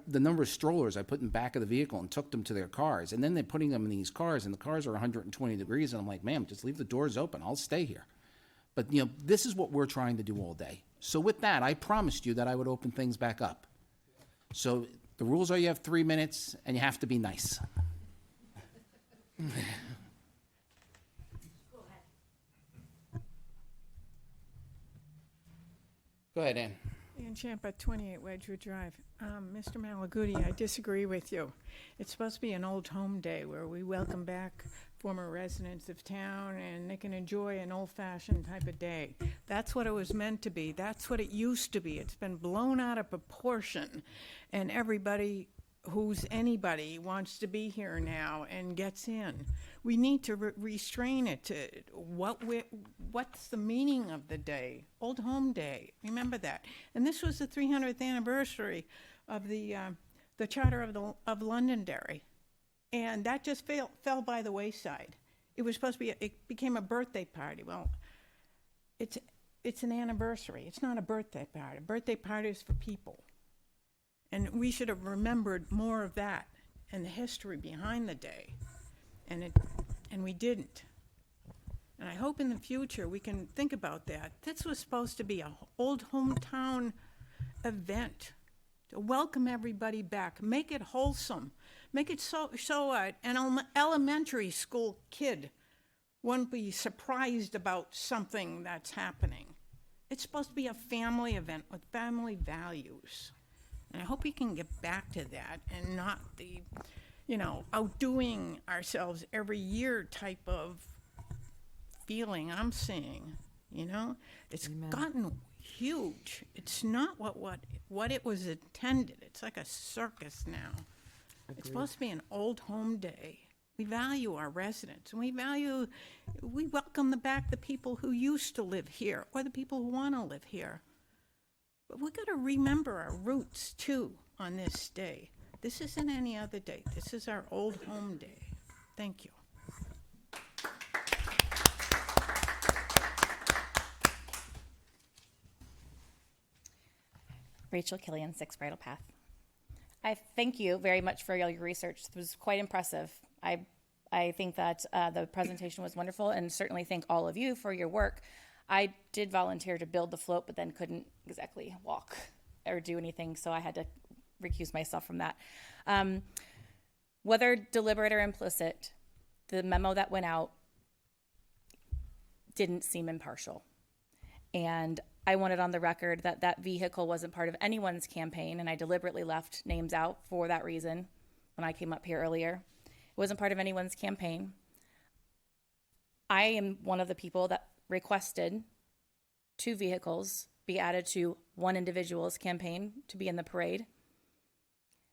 Speaker 1: the number of strollers I put in the back of the vehicle and took them to their cars, and then they're putting them in these cars, and the cars are 120 degrees, and I'm like, ma'am, just leave the doors open, I'll stay here. But, this is what we're trying to do all day. So with that, I promised you that I would open things back up. So the rules are you have 3 minutes, and you have to be nice. Go ahead, Ann.
Speaker 5: Ann Champa, 28 Wedgewood Drive. Mr. Malaguti, I disagree with you. It's supposed to be an old home day where we welcome back former residents of town and they can enjoy an old-fashioned type of day. That's what it was meant to be. That's what it used to be. It's been blown out of proportion, and everybody who's anybody wants to be here now and gets in. We need to restrain it to what's the meaning of the day? Old Home Day. Remember that. And this was the 300th anniversary of the Charter of Londonderry, and that just fell by the wayside. It was supposed to be. It became a birthday party. Well, it's an anniversary. It's not a birthday party. A birthday party is for people. And we should have remembered more of that and the history behind the day. And we didn't. And I hope in the future we can think about that. This was supposed to be an old hometown event to welcome everybody back, make it wholesome, make it so an elementary school kid wouldn't be surprised about something that's happening. It's supposed to be a family event with family values. And I hope we can get back to that and not the, outdoing ourselves every year type of feeling I'm seeing, It's gotten huge. It's not what it was intended. It's like a circus now.
Speaker 11: Agreed.
Speaker 5: It's supposed to be an old home day. We value our residents, and we welcome back the people who used to live here or the people who want to live here. But we got to remember our roots, too, on this day. This isn't any other day. This is our old home day. Thank you.
Speaker 4: Rachel Killian, 6 Bridle Path. I thank you very much for all your research. It was quite impressive. I think that the presentation was wonderful, and certainly thank all of you for your work. I did volunteer to build the float, but then couldn't exactly walk or do anything, so I had to recuse myself from that. Whether deliberate or implicit, the memo that went out didn't seem impartial. And I wanted on the record that that vehicle wasn't part of anyone's campaign, and I deliberately left names out for that reason when I came up here earlier. It wasn't part of anyone's campaign. I am one of the people that requested 2 vehicles be added to one individual's campaign to be in the parade.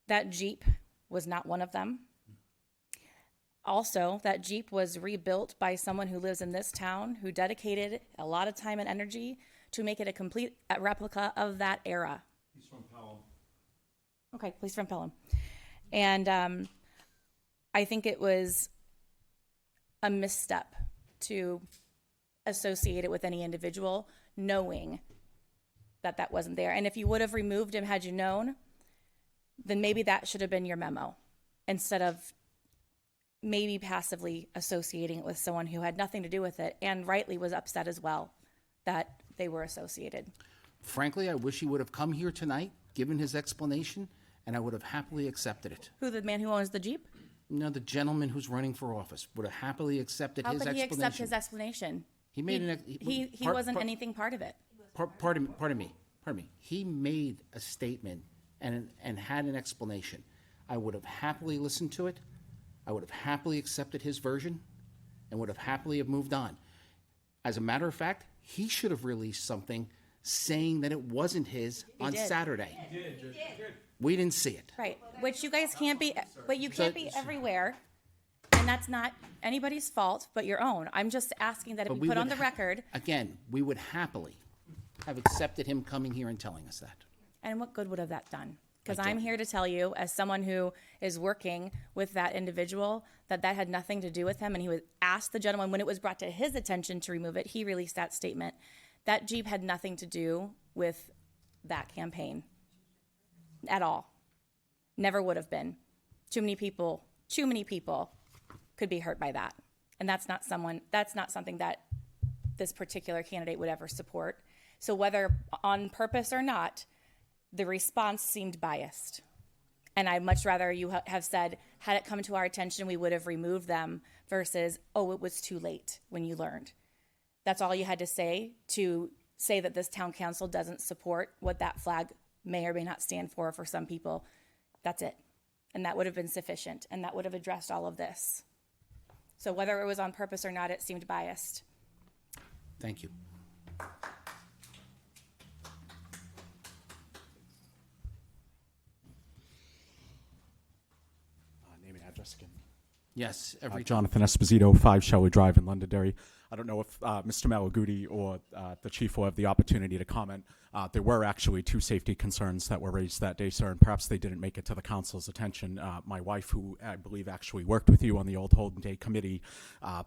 Speaker 4: That Jeep was not one of them. Also, that Jeep was rebuilt by someone who lives in this town who dedicated a lot of time and energy to make it a complete replica of that era.
Speaker 3: He's from Pelham.
Speaker 4: Okay, he's from Pelham. And I think it was a misstep to associate it with any individual, knowing that that wasn't there. And if you would have removed him had you known, then maybe that should have been your memo, instead of maybe passively associating it with someone who had nothing to do with it and rightly was upset as well that they were associated.
Speaker 1: Frankly, I wish he would have come here tonight, given his explanation, and I would have happily accepted it.
Speaker 4: Who, the man who owns the Jeep?
Speaker 1: No, the gentleman who's running for office would have happily accepted
Speaker 4: How
Speaker 1: his
Speaker 4: could he
Speaker 1: explanation.
Speaker 4: accept his explanation?
Speaker 1: He made
Speaker 4: He wasn't anything part of it.
Speaker 1: Pardon me. He made a statement and had an explanation. I would have happily listened to it. I would have happily accepted his version and would have happily have moved on. As a matter of fact, he should have released something saying that it wasn't his on
Speaker 4: did.
Speaker 1: Saturday. He did. We didn't see it.
Speaker 4: Right, which you guys can't be, but you can't be everywhere, and that's not anybody's fault but your own. I'm just asking that it
Speaker 1: But
Speaker 4: be
Speaker 1: we
Speaker 4: put on
Speaker 1: would
Speaker 4: the record.
Speaker 1: Again, we would happily have accepted him coming here and telling us that.
Speaker 4: And what good would have that done Because I'm here to tell you, as someone who is working with that individual, that had nothing to do with him. And he was asked the gentleman, when it was brought to his attention to remove it, he released that statement. That Jeep had nothing to do with that campaign at all. Never would have been. Too many people could be hurt by that. And that's not something that this particular candidate would ever support. So whether on purpose or not, the response seemed biased. And I'd much rather you have said, had it come to our attention, we would have removed them, versus, oh, it was too late when you learned. That's all you had to say that this town council doesn't support what that flag may or may not stand for some people. That's it. And that would have been sufficient, and that would have addressed all of this. So whether it was on purpose or not, it seemed biased.
Speaker 1: Thank you.
Speaker 3: Name and address again.
Speaker 1: Yes,
Speaker 3: Jonathan Esposito, 5 Shelley Drive in Londonderry. I don't know if Mr. Malaguti or the chief will have the opportunity to comment. There were actually 2 safety concerns that were raised that day, sir, and perhaps they didn't make it to the council's attention. My wife, who I believe actually worked with you on the Old Holden Day Committee,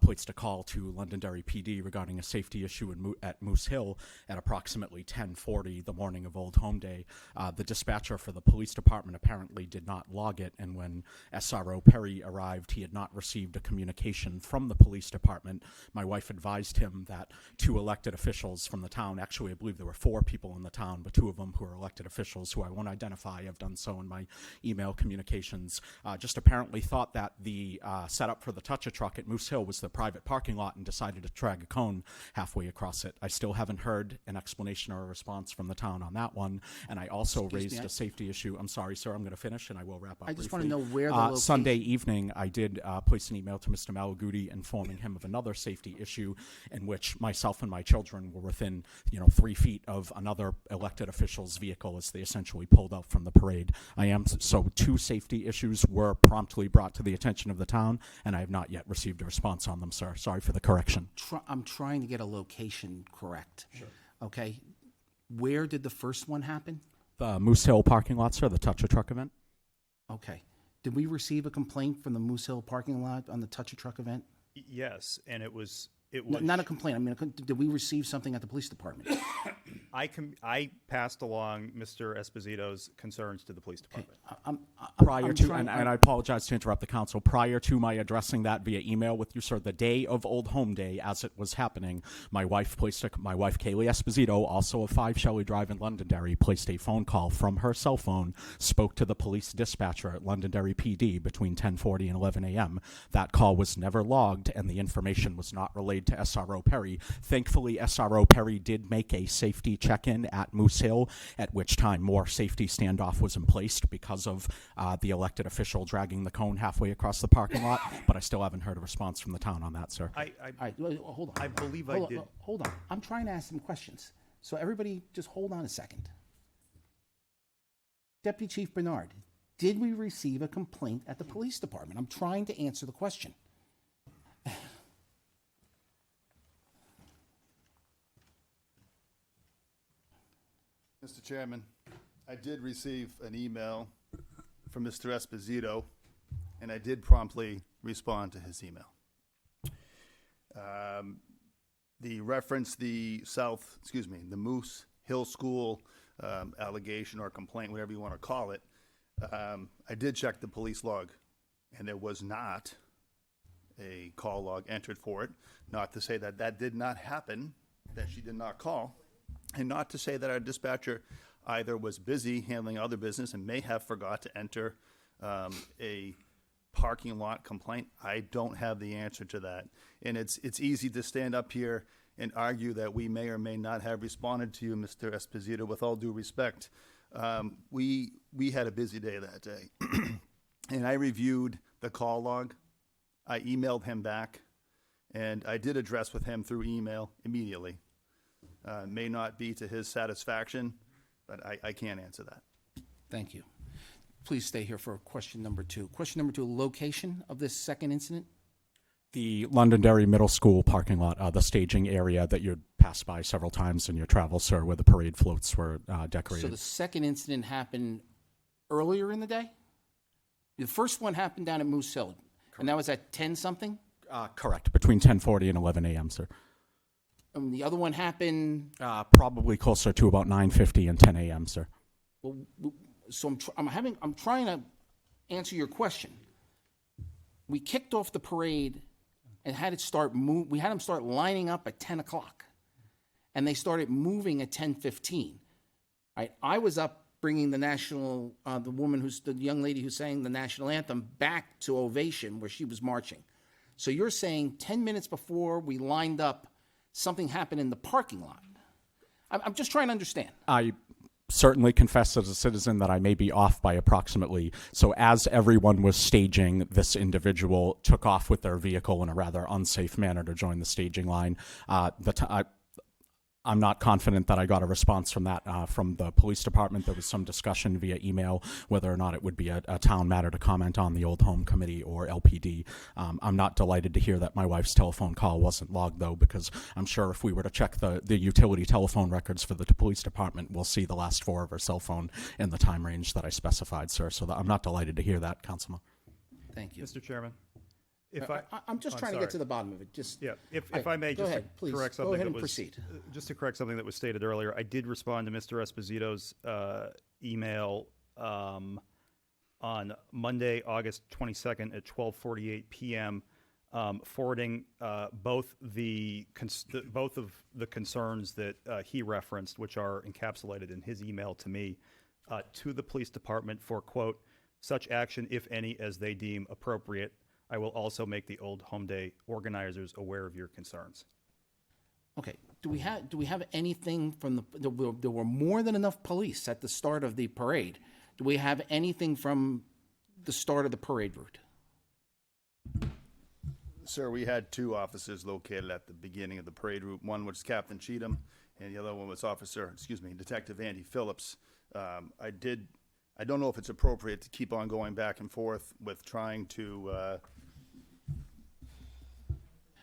Speaker 3: placed a call to Londonderry PD regarding a safety issue at Moose Hill at approximately 10:40 the morning of Old Home Day. The dispatcher for the police department apparently did not log it, and when SRO Perry arrived, he had not received a communication from the police department. My wife advised him that 2 elected officials from the town, actually I believe there were 4 people in the town, but 2 of them who are elected officials who I won't identify, have done so in my email communications, just apparently thought that the setup for the touch-a-truck at Moose Hill was the private parking lot and decided to drag a cone halfway across it. I still haven't heard an explanation or a response from the town on that one, and I also raised a safety issue. I'm sorry, sir, I'm going to finish and I will wrap up
Speaker 1: I just
Speaker 3: briefly.
Speaker 1: want to know where the location.
Speaker 3: Sunday evening, I did place an email to Mr. Malaguti informing him of another safety issue in which myself and my children were within, 3 feet of another elected official's vehicle as they essentially pulled out from the parade. So 2 safety issues were promptly brought to the attention of the town, and I have not yet received a response on them, sir. Sorry for the correction.
Speaker 1: I'm trying to get a location correct. Sure. Okay. Where did the first one happen?
Speaker 3: The Moose Hill parking lot, sir, the touch-a-truck event.
Speaker 1: Okay. Did we receive a complaint from the Moose Hill parking lot on the touch-a-truck event?
Speaker 9: Yes, and it was
Speaker 1: Not a complaint. I mean, did we receive something at the police department?
Speaker 9: I passed along Mr. Esposito's concerns to the police department.
Speaker 3: And I apologize to interrupt the council. Prior to my addressing that via email with you, sir, the day of Old Home Day, as it was happening, my wife Kaylee Esposito, also of 5 Shelley Drive in Londonderry, placed a phone call from her cell phone, spoke to the police dispatcher at Londonderry PD between 10:40 and 11 a.m. That call was never logged, and the information was not relayed to SRO Perry. Thankfully, SRO Perry did make a safety check-in at Moose Hill, at which time more safety standoff was in place because of the elected official dragging the cone halfway across the parking lot, but I still haven't heard a response from the town on that, sir.
Speaker 1: All right, hold on.
Speaker 9: I believe I did.
Speaker 1: Hold on. I'm trying to ask some questions. So everybody just hold on a second. Deputy Chief Bernard, did we receive a complaint at the police department? I'm trying to answer the question.
Speaker 7: Mr. Chairman, I did receive an email from Mr. Esposito, and I did promptly respond to his email. The reference, the Moose Hill School allegation or complaint, whatever you want to call it, I did check the police log, and there was not a call log entered for it. Not to say that that did not happen, that she did not call, and not to say that our dispatcher either was busy handling other business and may have forgot to enter a parking lot complaint. I don't have the answer to that. And it's easy to stand up here and argue that we may or may not have responded to you, Mr. Esposito, with all due respect. We had a busy day that day. And I reviewed the call log. I emailed him back, and I did address with him through email immediately. May not be to his satisfaction, but I can't answer that.
Speaker 1: Thank you. Please stay here for question number 2. Question number 2, location of this second incident?
Speaker 3: The Londonderry Middle School parking lot, the staging area that you'd pass by several times in your travels, sir, where the parade floats were decorated.
Speaker 1: So the second incident happened earlier in the day? The first one happened down at Moose Hill, and that was at 10 something?
Speaker 3: Correct, between 10:40 and 11 a.m., sir.
Speaker 1: And the other one happened,
Speaker 3: Probably closer to about 9:50 and 10 a.m., sir.
Speaker 1: well, so I'm trying to answer your question. We kicked off the parade and had it we had them start lining up at 10 o'clock. And they started moving at 10:15. Right? I was up bringing the the young lady who sang the national anthem back to Ovation where she was marching. So you're saying 10 minutes before we lined up, something happened in the parking lot. I'm just trying to understand.
Speaker 3: I certainly confess as a citizen that I may be off by approximately. So as everyone was staging, this individual took off with their vehicle in a rather unsafe manner to join the staging line. I'm not confident that I got a response from that from the police department. There was some discussion via email whether or not it would be a town matter to comment on the Old Home Committee or LPD. I'm not delighted to hear that my wife's telephone call wasn't logged, though, because I'm sure if we were to check the utility telephone records for the police department, we'll see the last four of her cell phone in the time range that I specified, sir. So I'm not delighted to hear that, Councilman.
Speaker 1: Thank you.
Speaker 9: Mr. Chairman,
Speaker 1: I'm just trying to get to the bottom of it. Just
Speaker 9: if I may,
Speaker 1: go
Speaker 9: just
Speaker 1: ahead,
Speaker 9: to
Speaker 1: please.
Speaker 9: correct
Speaker 1: Go
Speaker 9: something
Speaker 1: ahead
Speaker 9: that
Speaker 1: and
Speaker 9: was
Speaker 1: proceed.
Speaker 9: just to correct something that was stated earlier. I did respond to Mr. Esposito's email on Monday, August 22nd at 12:48 p.m., forwarding both of the concerns that he referenced, which are encapsulated in his email to me, to the police department for, quote, such action, if any, as they deem appropriate. I will also make the Old Home Day organizers aware of your concerns.
Speaker 1: Okay. Do we have anything from there were more than enough police at the start of the parade. Do we have anything from the start of the parade route?
Speaker 7: Sir, we had two officers located at the beginning of the parade route. One was Captain Cheatham, and the other one was Detective Andy Phillips. I don't know if it's appropriate to keep on going back and forth with trying to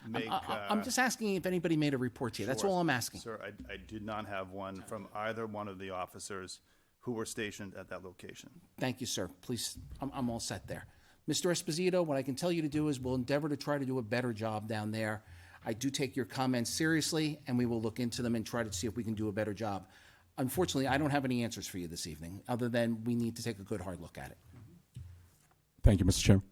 Speaker 7: make...
Speaker 1: I'm just asking if anybody made a report to you. That's
Speaker 7: Sure.
Speaker 1: all I'm asking.
Speaker 7: Sir, I did not have one from either one of the officers who were stationed at that location.
Speaker 1: Thank you, sir. Please, I'm all set there. Mr. Esposito, what I can tell you to do is we'll endeavor to try to do a better job down there. I do take your comments seriously, and we will look into them and try to see if we can do a better job. Unfortunately, I don't have any answers for you this evening, other than we need to take a good hard look at it.
Speaker 3: Thank you, Mr. Chairman.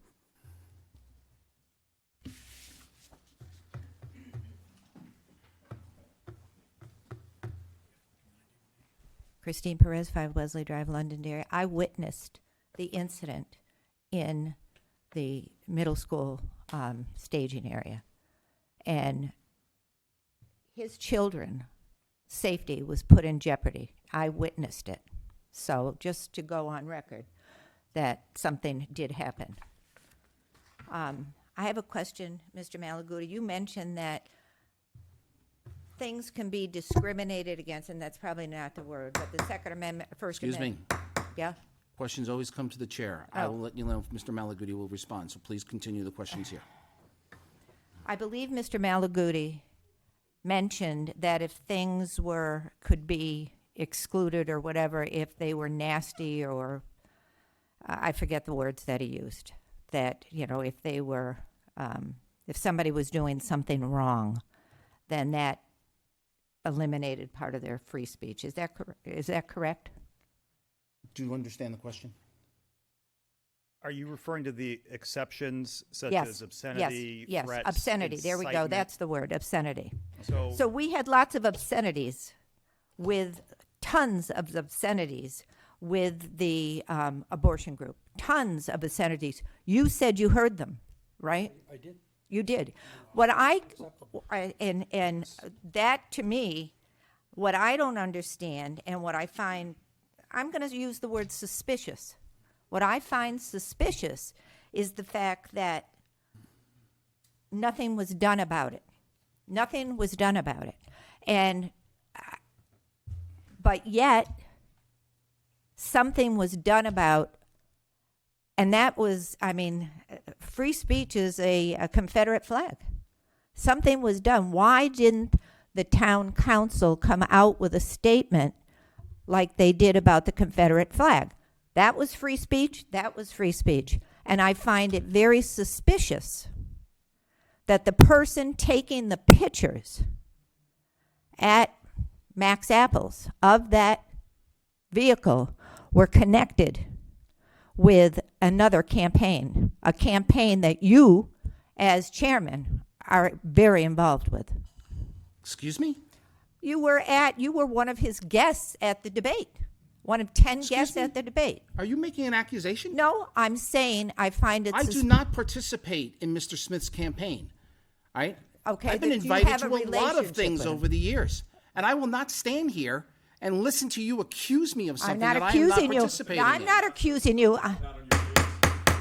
Speaker 2: Christine Perez, 5 Wesley Drive, Londonderry. I witnessed the incident in the middle school staging area. And his children's safety was put in jeopardy. I witnessed it. So just to go on record that something did happen. I have a question, Mr. Malaguti. You mentioned that things can be discriminated against, and that's probably not the word, but the Second Amendment, First Amendment.
Speaker 1: Excuse me.
Speaker 2: Yeah?
Speaker 1: Questions always come to the chair. I
Speaker 2: Oh.
Speaker 1: will let you know if Mr. Malaguti will respond, so please continue the questions here.
Speaker 2: I believe Mr. Malaguti mentioned that if things could be excluded or whatever, if they were nasty or, I forget the words that he used, that, if they were, if somebody was doing something wrong, then that eliminated part of their free speech. Is that correct?
Speaker 1: Do you understand the question?
Speaker 9: Are you referring to the exceptions such
Speaker 2: Yes.
Speaker 9: as obscenity,
Speaker 2: Yes,
Speaker 9: threats,
Speaker 2: obscenity. There we go.
Speaker 9: incitement?
Speaker 2: That's the word, obscenity.
Speaker 9: So,
Speaker 2: So we had lots of obscenities with tons of obscenities with the abortion group. Tons of obscenities. You said you heard them, right?
Speaker 10: I did.
Speaker 2: You did. And that to me, what I don't understand and what I find, I'm going to use the word suspicious. What I find suspicious is the fact that nothing was done about it. Nothing was done about it. But yet, something was done about, and that was, free speech is a Confederate flag. Something was done. Why didn't the town council come out with a statement like they did about the Confederate flag? That was free speech. That was free speech. And I find it very suspicious that the person taking the pictures at Max Apples of that vehicle were connected with another campaign, a campaign that you, as chairman, are very involved with.
Speaker 1: Excuse me?
Speaker 2: You were one of his guests at the debate. One of 10 guests
Speaker 1: me?
Speaker 2: at the debate.
Speaker 1: Are you making an accusation?
Speaker 2: No, I'm saying I find it
Speaker 1: I do not participate in Mr. Smith's campaign. All right?
Speaker 2: Okay,
Speaker 1: I've been
Speaker 2: but do you
Speaker 1: invited
Speaker 2: have
Speaker 1: to
Speaker 2: a
Speaker 1: a lot of
Speaker 2: relationship
Speaker 1: things
Speaker 2: with him?
Speaker 1: over the years. And I will not stand here and listen to you accuse me of something
Speaker 2: I'm not
Speaker 1: that
Speaker 2: accusing
Speaker 1: I am not
Speaker 2: you.
Speaker 1: participating
Speaker 2: I'm
Speaker 1: in.
Speaker 2: not accusing you.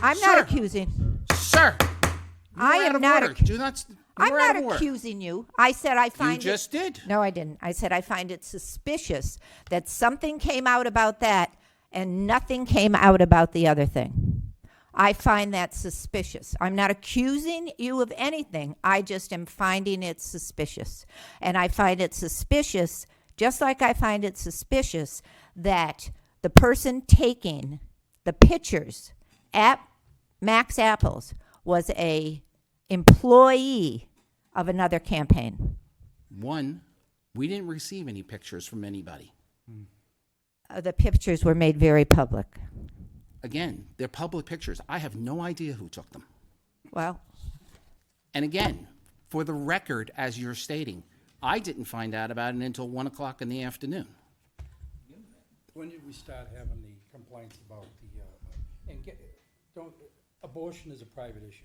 Speaker 2: I'm
Speaker 1: Sir.
Speaker 2: not accusing.
Speaker 1: Sir, you
Speaker 2: I
Speaker 1: are
Speaker 2: am
Speaker 1: out of
Speaker 2: not
Speaker 1: order.
Speaker 2: ac-
Speaker 1: Do not. You
Speaker 2: I'm
Speaker 1: are out
Speaker 2: not
Speaker 1: of order.
Speaker 2: accusing you. I said I find
Speaker 1: You just
Speaker 2: it,
Speaker 1: did.
Speaker 2: No, I didn't. I said I find it suspicious that something came out about that and nothing came out about the other thing. I find that suspicious. I'm not accusing you of anything. I just am finding it suspicious. And I find it suspicious, just like I find it suspicious that the person taking the pictures at Max Apples was a employee of another campaign.
Speaker 1: One, we didn't receive any pictures from anybody.
Speaker 2: The pictures were made very public.
Speaker 1: Again, they're public pictures. I have no idea who took them.
Speaker 2: Well,
Speaker 1: And again, for the record, as you're stating, I didn't find out about it until 1 o'clock in the afternoon.
Speaker 10: When did we start having the complaints about abortion is a private issue?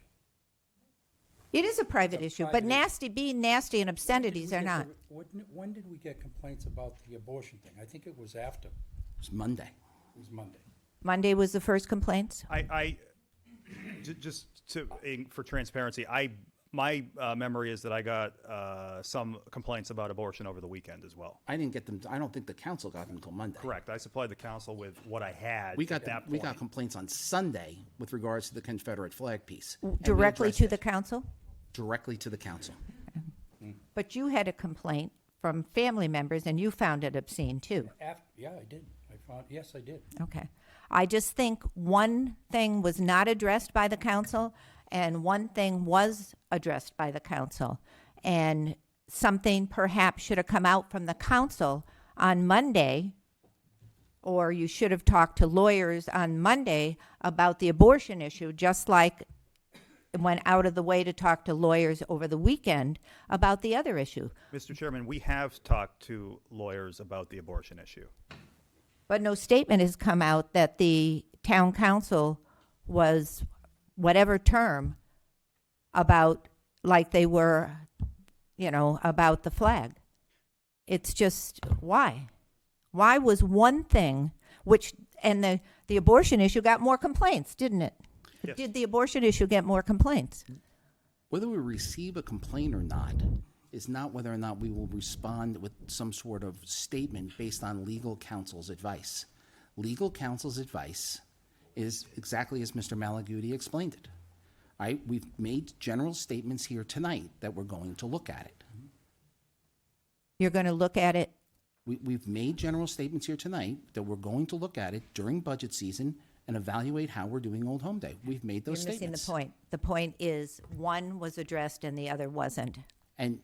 Speaker 2: it is a private issue, but
Speaker 10: private
Speaker 2: being nasty and obscenities are not.
Speaker 10: When did we get complaints about the abortion thing? I think it was after,
Speaker 1: It was Monday.
Speaker 10: it was Monday.
Speaker 2: Monday was the first complaints.
Speaker 9: For transparency, my memory is that I got some complaints about abortion over the weekend as well.
Speaker 1: I didn't get them. I don't think the council got them until Monday.
Speaker 9: Correct. I supplied the council with what I had.
Speaker 1: We got
Speaker 9: at that
Speaker 1: we got
Speaker 9: point.
Speaker 1: complaints on Sunday with regards to the Confederate flag piece. and we
Speaker 2: Directly
Speaker 1: addressed
Speaker 2: to
Speaker 1: it.
Speaker 2: the council?
Speaker 1: Directly to the council.
Speaker 2: But you had a complaint from family members and you found it obscene too.
Speaker 10: Yeah, I did. Yes, I did.
Speaker 2: Okay. I just think one thing was not addressed by the council and one thing was addressed by the council. And something perhaps should have come out from the council on Monday, or you should have talked to lawyers on Monday about the abortion issue, just like it went out of the way to talk to lawyers over the weekend about the other issue.
Speaker 9: Mr. Chairman, we have talked to lawyers about the abortion issue.
Speaker 2: But no statement has come out that the town council was whatever term about, like they were, about the flag. It's just, why? Why was one thing, and the abortion issue got more complaints, didn't it?
Speaker 9: Yes.
Speaker 2: Did the abortion issue get more complaints?
Speaker 1: Whether we receive a complaint or not is not whether or not we will respond with some sort of statement based on legal counsel's advice. Legal counsel's advice is exactly as Mr. Malaguti explained it. We've made general statements here tonight that we're going to look at it.
Speaker 2: You're going to look at it.
Speaker 1: We've made general statements here tonight that we're going to look at it during budget season and evaluate how we're doing Old Home Day. We've made those
Speaker 2: You're missing
Speaker 1: statements.
Speaker 2: the point. The point is one was addressed and the other wasn't.
Speaker 1: And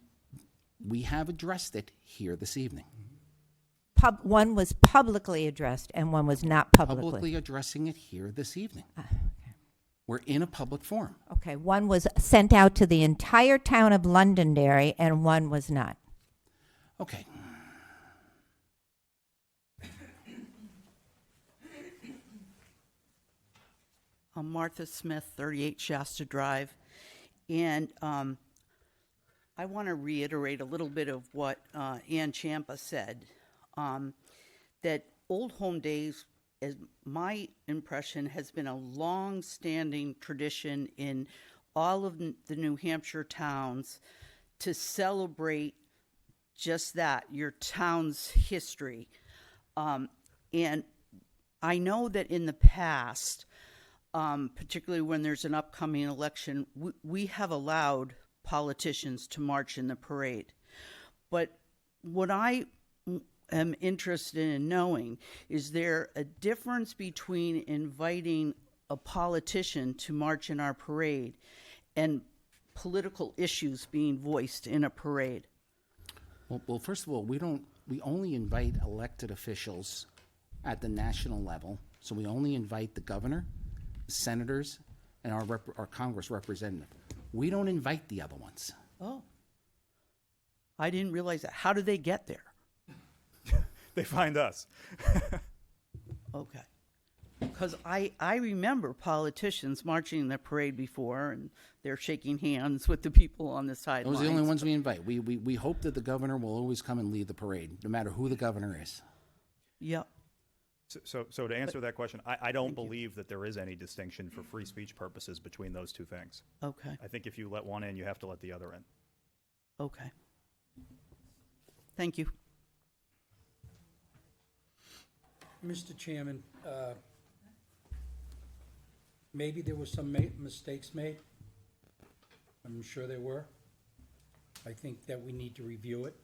Speaker 1: we have addressed it here this evening.
Speaker 2: One was publicly addressed and one was not
Speaker 1: Publicly addressing it here this evening. We're in a public forum.
Speaker 2: Okay, one was sent out to the entire town of Londonderry and one was not.
Speaker 1: Okay.
Speaker 12: I'm Martha Smith, 38 Shasta Drive. And I want to reiterate a little bit of what Ann Champa said, that Old Home Days, as my impression, has been a long-standing tradition in all of the New Hampshire towns to celebrate just that, your town's history. And I know that in the past, particularly when there's an upcoming election, we have allowed politicians to march in the parade. But what I am interested in knowing, is there a difference between inviting a politician to march in our parade and political issues being voiced in a parade?
Speaker 1: Well, first of all, we only invite elected officials at the national level. So we only invite the governor, the senators, and our Congress representative. We don't invite the other ones.
Speaker 12: Oh, I didn't realize that. How do they get there?
Speaker 9: They find us.
Speaker 12: Okay. Because I remember politicians marching in the parade before, and they're shaking hands with the people on the sidelines.
Speaker 1: Those are the only ones we invite. We hope that the governor will always come and lead the parade, no matter who the governor is.
Speaker 12: Yep.
Speaker 9: So to answer that question, I don't believe that there is any distinction for free speech purposes between those two things.
Speaker 12: Okay.
Speaker 9: I think if you let one in, you have to let the other in.
Speaker 12: Okay. Thank you.
Speaker 10: Mr. Chairman, maybe there were some mistakes made. I'm sure there were. I think that we need to review it,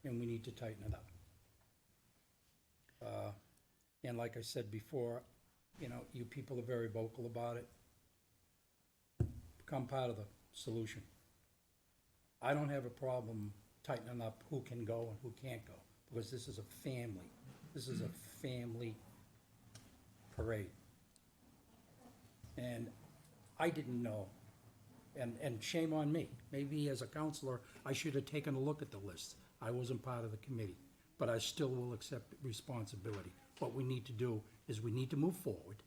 Speaker 10: and we need to tighten it up. And like I said before, you people are very vocal about it. Become part of the solution. I don't have a problem tightening up who can go and who can't go, because this is a family. This is a family parade. And I didn't know, and shame on me. Maybe as a counselor, I should have taken a look at the list. I wasn't part of the committee, but I still will accept responsibility. What we need to do is we need to move forward.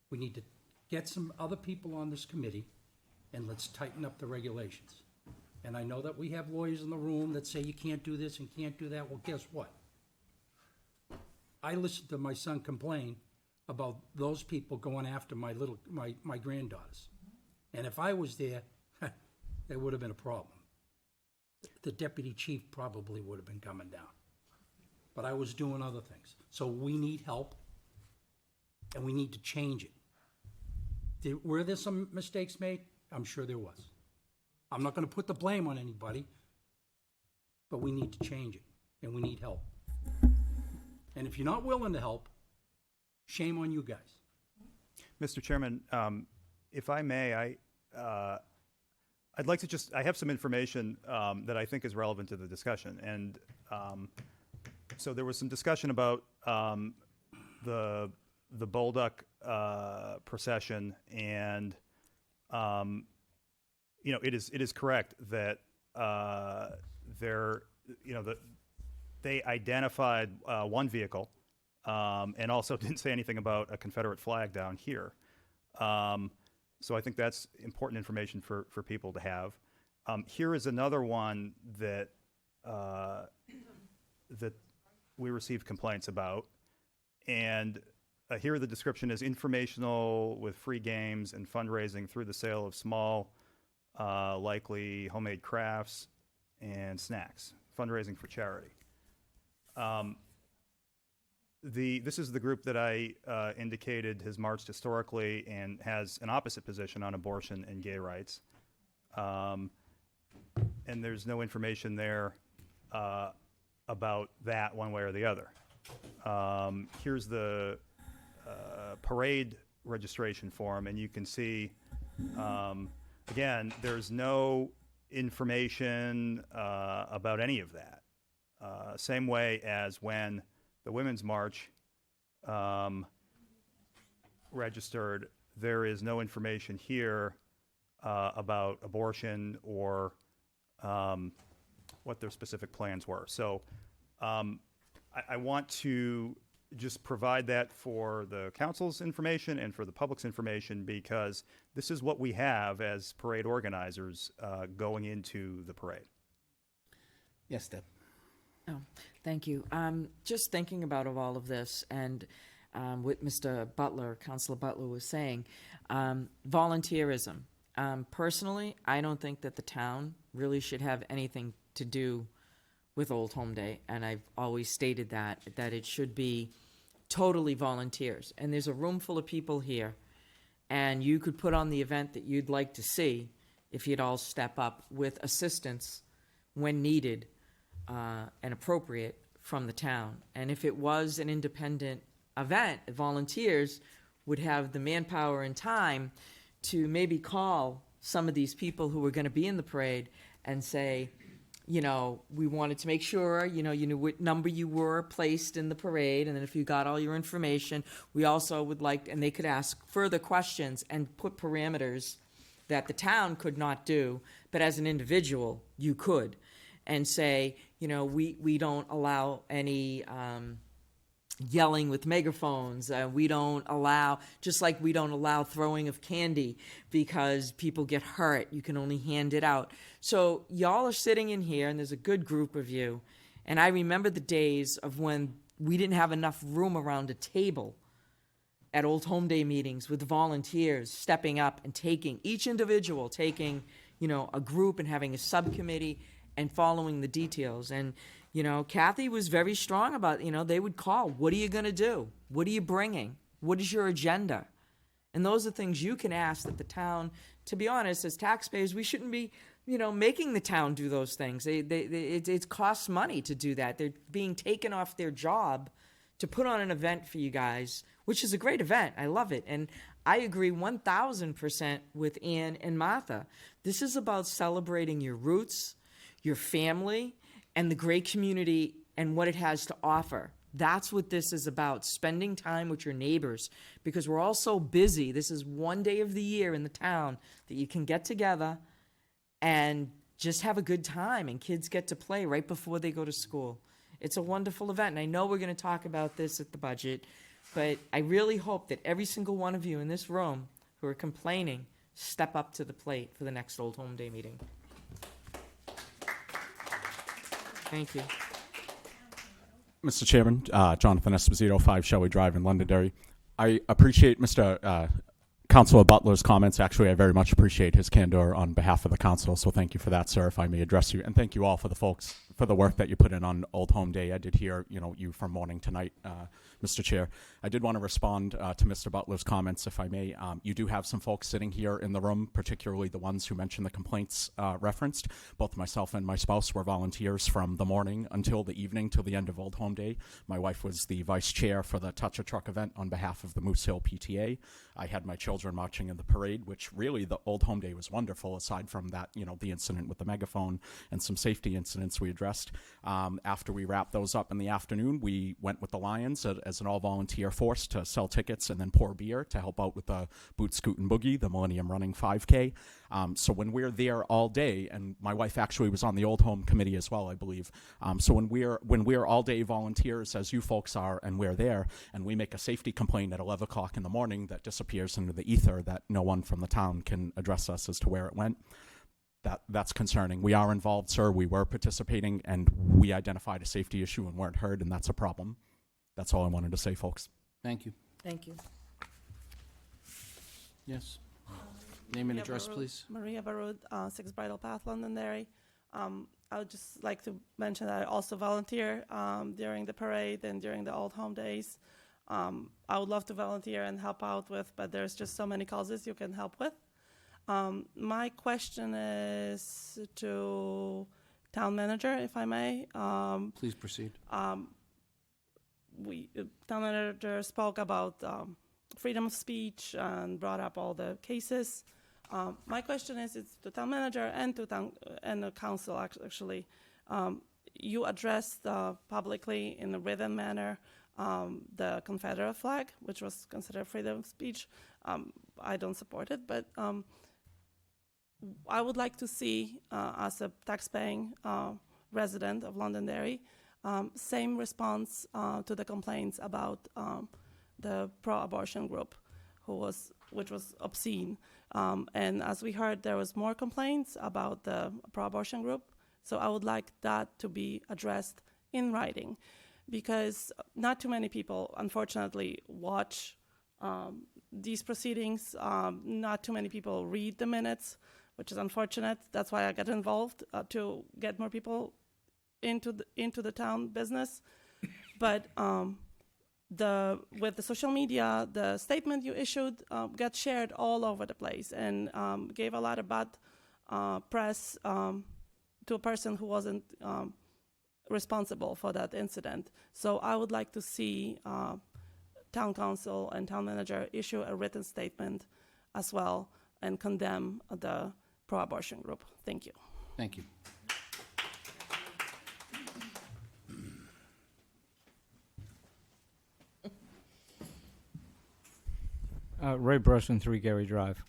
Speaker 10: We need to get some other people on this committee, and let's tighten up the regulations. And I know that we have lawyers in the room that say you can't do this and can't do that. Well, guess what? I listened to my son complain about those people going after my granddaughters. And if I was there, there would have been a problem. The deputy chief probably would have been coming down. But I was doing other things. So we need help, and we need to change it. Were there some mistakes made? I'm sure there was. I'm not going to put the blame on anybody, but we need to change it, and we need help. And if you're not willing to help, shame on you guys.
Speaker 9: Mr. Chairman, if I may, I'd like to I have some information that I think is relevant to the discussion. And so there was some discussion about the Bolduc procession, and it is correct that they identified one vehicle, and also didn't say anything about a Confederate flag down here. So I think that's important information for people to have. Here is another one that we received complaints about, and here the description is informational with free games and fundraising through the sale of small, likely homemade crafts and snacks, fundraising for charity. This is the group that I indicated has marched historically and has an opposite position on abortion and gay rights. And there's no information there about that one way or the other. Here's the parade registration form, and you can see, again, there's no information about any of that. Same way as when the Women's March registered, there is no information here about abortion or what their specific plans were. So I want to just provide that for the council's information and for the public's information, because this is what we have as parade organizers going into the parade.
Speaker 1: Yes, Deb.
Speaker 11: Oh, thank you. Just thinking about all of this, and what Mr. Butler, Councilor Butler, was saying, volunteerism. Personally, I don't think that the town really should have anything to do with Old Home Day, and I've always stated that it should be totally volunteers. And there's a room full of people here, and you could put on the event that you'd like to see if you'd all step up with assistance when needed and appropriate from the town. And if it was an independent event, volunteers would have the manpower and time to maybe call some of these people who were going to be in the parade and say, you know, we wanted to make sure, you knew what number you were placed in the parade, and then if you got all your information, we also would like, and they could ask further questions and put parameters that the town could not do, but as an individual, you could, and say, we don't allow any yelling with megaphones. We don't allow, just like we don't allow throwing of candy because people get hurt. You can only hand it out. So y'all are sitting in here, and there's a good group of you. And I remember the days of when we didn't have enough room around a table at Old Home Day meetings with volunteers stepping up and taking, each individual taking, a group and having a subcommittee and following the details. And Kathy was very strong about, they would call, what are you going to do? What are you bringing? What is your agenda? And those are things you can ask that the town, to be honest, as taxpayers, we shouldn't be, making the town do those things. It costs money to do that. They're being taken off their job to put on an event for you guys, which is a great event. I love it. And I agree 1,000% with Ann and Martha. This is about celebrating your roots, your family, and the great community and what it has to offer. That's what this is about, spending time with your neighbors, because we're all so busy. This is one day of the year in the town that you can get together and just have a good time, and kids get to play right before they go to school. It's a wonderful event, and I know we're going to talk about this at the budget, but I really hope that every single one of you in this room who are complaining step up to the plate for the next Old Home Day meeting. Thank you.
Speaker 3: Mr. Chairman, Jonathan Esposito, 5 Shelley Drive in Londonderry. I appreciate Mr. Councilor Butler's comments. Actually, I very much appreciate his candor on behalf of the council, so thank you for that, sir, if I may address you. And thank you all for the folks, for the work that you put in on Old Home Day. I did hear, you from morning to night, Mr. Chair. I did want to respond to Mr. Butler's comments, if I may. You do have some folks sitting here in the room, particularly the ones who mentioned the complaints referenced. Both myself and my spouse were volunteers from the morning until the evening, till the end of Old Home Day. My wife was the vice chair for the Touch a Truck event on behalf of the Moose Hill PTA. I had my children marching in the parade, which really the Old Home Day was wonderful, aside from that, the incident with the megaphone and some safety incidents we addressed. After we wrapped those up in the afternoon, we went with the Lions as an all-volunteer force to sell tickets and then pour beer to help out with the Boot Scoot and Boogie, the Millennium Running 5K. So when we're there all day, and my wife actually was on the Old Home Committee as well, I believe. So when we're all-day volunteers, as you folks are, and we're there, and we make a safety complaint at 11 o'clock in the morning that disappears into the ether that no one from the town can address us as to where it went, that's concerning. We are involved, sir. We were participating, and we identified a safety issue and weren't heard, and that's a problem. That's all I wanted to say, folks.
Speaker 1: Thank you.
Speaker 11: Thank you.
Speaker 1: Yes. Name and
Speaker 6: Maria
Speaker 1: address,
Speaker 6: Barud-
Speaker 1: please.
Speaker 6: Maria Barud, 6 Bridle Path, Londonderry. I would just like to mention that I also volunteer during the parade and during the Old Home Days. I would love to volunteer and help out with, but there's just so many causes you can help with. My question is to town manager, if I may.
Speaker 1: Please proceed.
Speaker 6: Town manager spoke about freedom of speech and brought up all the cases. My question is, it's to town manager and to town and the council actually. You addressed publicly in a written manner the Confederate flag, which was considered freedom of speech. I don't support it, but I would like to see, as a taxpaying resident of Londonderry, same response to the complaints about the pro-abortion group, which was obscene. And as we heard, there was more complaints about the pro-abortion group. So I would like that to be addressed in writing, because not too many people, unfortunately, watch these proceedings. Not too many people read the minutes, which is unfortunate. That's why I got involved, to get more people into the town business. But with the social media, the statement you issued got shared all over the place and gave a lot of bad press to a person who wasn't responsible for that incident. So I would like to see town council and town manager issue a written statement as well and condemn the pro-abortion group. Thank you.
Speaker 1: Thank you.
Speaker 13: Ray Bresson, 3 Gary Drive.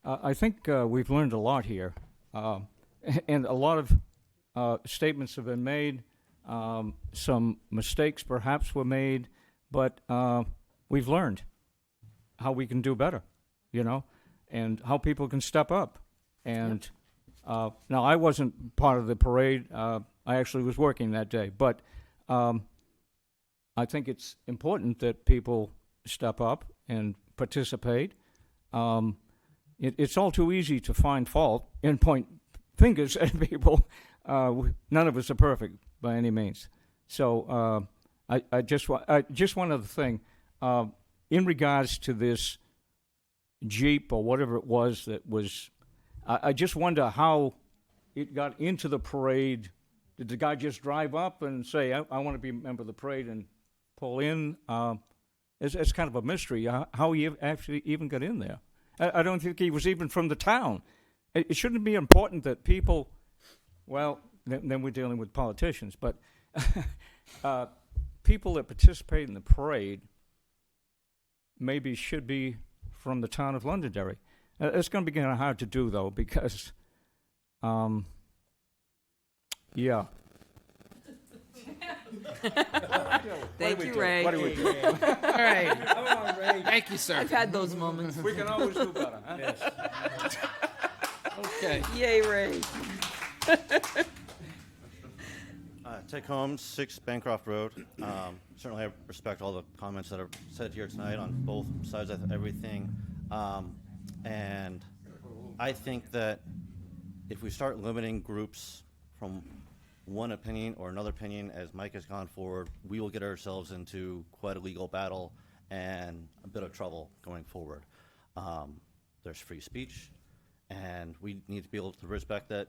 Speaker 13: I think we've learned a lot here, and a lot of statements have been made. Some mistakes perhaps were made, but we've learned how we can do better, and how people can step up. And now I wasn't part of the parade. I actually was working that day, but I think it's important that people step up and participate. It's all too easy to find fault and point fingers at people. None of us are perfect by any means. So just one other thing. In regards to this Jeep or whatever it was that was, I just wonder how it got into the parade. Did the guy just drive up and say, I want to be a member of the parade and pull in? It's kind of a mystery how he actually even got in there. I don't think he was even from the town. It shouldn't be important that people, well, then we're dealing with politicians, but people that participate in the parade maybe should be from the town of Londonderry. It's going to be kind of hard to do, though, because, yeah.
Speaker 11: Thank you, Ray.
Speaker 1: What do we do? All right.
Speaker 10: Come on, Ray.
Speaker 1: Thank you, sir.
Speaker 11: I've had those moments.
Speaker 13: We can always do better, huh?
Speaker 1: Okay.
Speaker 11: Yay, Ray.
Speaker 14: Take home 6 Bancroft Road. Certainly I respect all the comments that are said here tonight on both sides of everything. And I think that if we start limiting groups from one opinion or another opinion as Mike has gone forward, we will get ourselves into quite a legal battle and a bit of trouble going forward. There's free speech, and we need to be able to respect that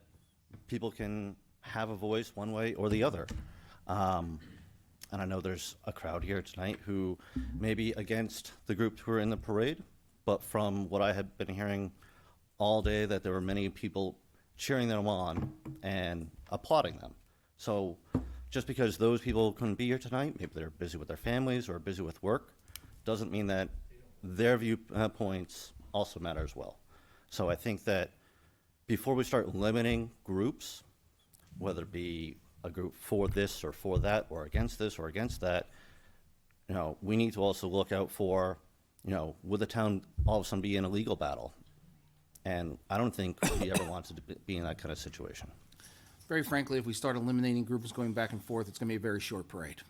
Speaker 14: people can have a voice one way or the other. And I know there's a crowd here tonight who may be against the groups who are in the parade, but from what I have been hearing all day, that there were many people cheering them on and applauding them. So just because those people couldn't be here tonight, maybe they're busy with their families or busy with work, doesn't mean that their viewpoints also matter as well. So I think that before we start limiting groups, whether it be a group for this or for that or against this or against that, we need to also look out for, would the town all of a sudden be in a legal battle? And I don't think we ever wanted to be in that kind of situation.
Speaker 1: Very frankly, if we start eliminating groups going back and forth, it's going to be a very short parade.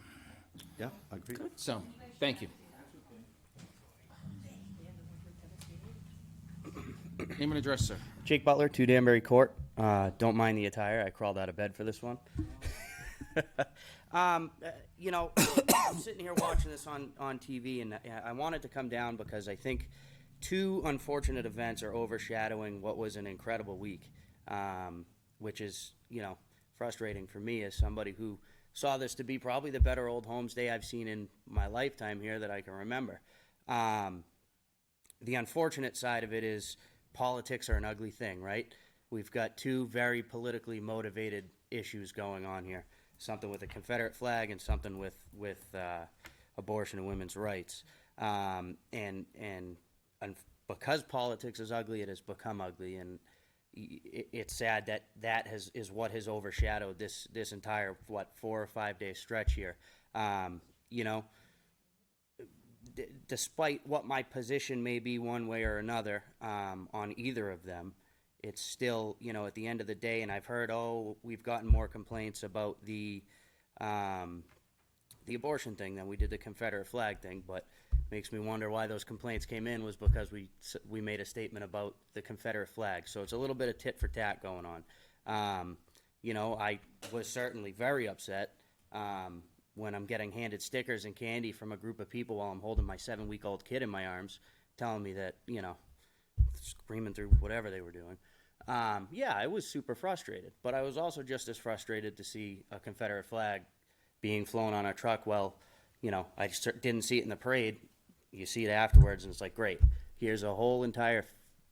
Speaker 14: Yeah, I agree.
Speaker 1: So, thank you. Name and address, sir.
Speaker 15: Jake Butler, 2 Danbury Court. Don't mind the attire. I crawled out of bed for this one. I'm sitting here watching this on TV, and I wanted to come down because I think 2 unfortunate events are overshadowing what was an incredible week, which is, frustrating for me as somebody who saw this to be probably the better Old Homes Day I've seen in my lifetime here that I can remember. The unfortunate side of it is politics are an ugly thing, right? We've got 2 very politically motivated issues going on here. Something with a Confederate flag and something with abortion and women's rights. And because politics is ugly, it has become ugly, and it's sad that is what has overshadowed this entire 4 or 5 day stretch here. Despite what my position may be one way or another on either of them, it's still, at the end of the day, and I've heard, we've gotten more complaints about the abortion thing than we did the Confederate flag thing, but makes me wonder why those complaints came in was because we made a statement about the Confederate flag. So it's a little bit of tit for tat going on. I was certainly very upset when I'm getting handed stickers and candy from a group of people while I'm holding my 7-week-old kid in my arms, telling me that, screaming through whatever they were doing. Yeah, I was super frustrated, but I was also just as frustrated to see a Confederate flag being flown on a truck. Well, you know, I just didn't see it in the parade. You see it afterwards, and it's like, great, here's a whole entire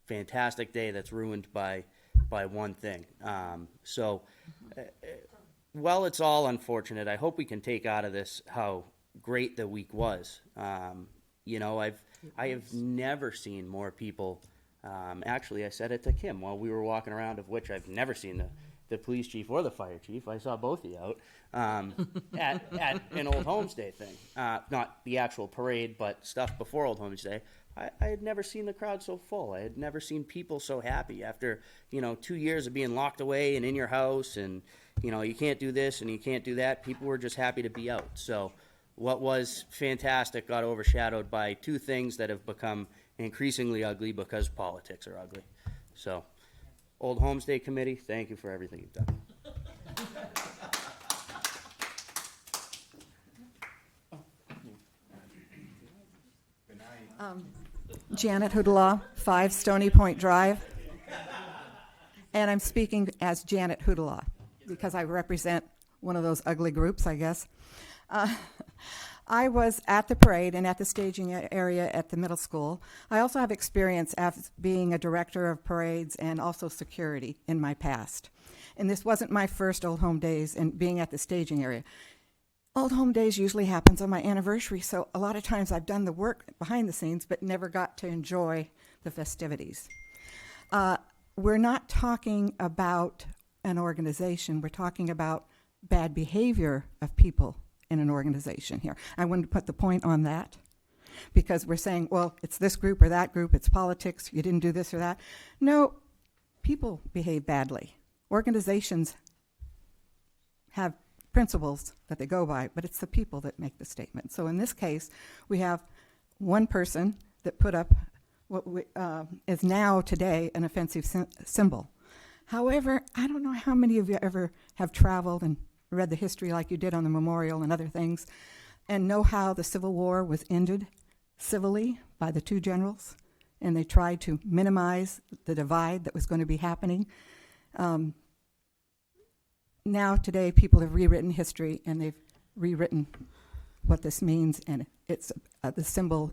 Speaker 15: fantastic day that's ruined by one thing. While it's all unfortunate, I hope we can take out of this how great the week was. You know, I have never seen more people. Actually, I said it to Kim while we were walking around, of which I've never seen the police chief or the fire chief. I saw both of you out at an Old Homes Day thing. Not the actual parade, but stuff before Old Homes Day. I had never seen the crowd so full. I had never seen people so happy after, 2 years of being locked away and in your house and, you can't do this and you can't do that. People were just happy to be out. So what was fantastic got overshadowed by two things that have become increasingly ugly because politics are ugly. So, Old Homes Day Committee, thank you for everything you've done.
Speaker 16: Janet Hoodalaw, 5 Stony Point Drive. And I'm speaking as Janet Hoodalaw because I represent one of those ugly groups, I guess. I was at the parade and at the staging area at the middle school. I also have experience as being a director of parades and also security in my past. And this wasn't my first Old Home Days and being at the staging area. Old Home Days usually happens on my anniversary, so a lot of times I've done the work behind the scenes but never got to enjoy the festivities. We're not talking about an organization, we're talking about bad behavior of people in an organization here. I wanted to put the point on that because we're saying, well, it's this group or that group, it's politics, you didn't do this or that. No, people behave badly. Organizations have principles that they go by, but it's the people that make the statement. So in this case, we have one person that put up what is now today an offensive symbol. However, I don't know how many of you ever have traveled and read the history like you did on the memorial and other things, and know how the Civil War was ended civilly by the two generals, and they tried to minimize the divide that was going to be happening. Now today people have rewritten history and they've rewritten what this means, and it's the symbol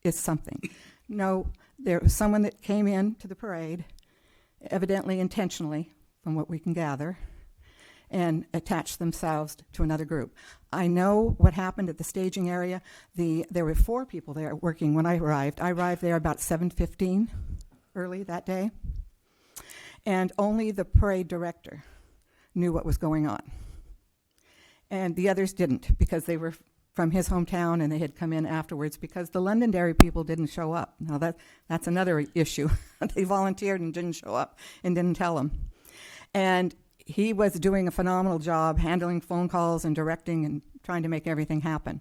Speaker 16: is something. No, there was someone that came in to the parade, evidently intentionally, from what we can gather, and attached themselves to another group. I know what happened at the staging area. There were 4 people there working when I arrived. I arrived there about 7:15 early that day, and only the parade director knew what was going on. And the others didn't because they were from his hometown and they had come in afterwards because the Londonderry people didn't show up. Now that's another issue. They volunteered and didn't show up and didn't tell him. And he was doing a phenomenal job handling phone calls and directing and trying to make everything happen.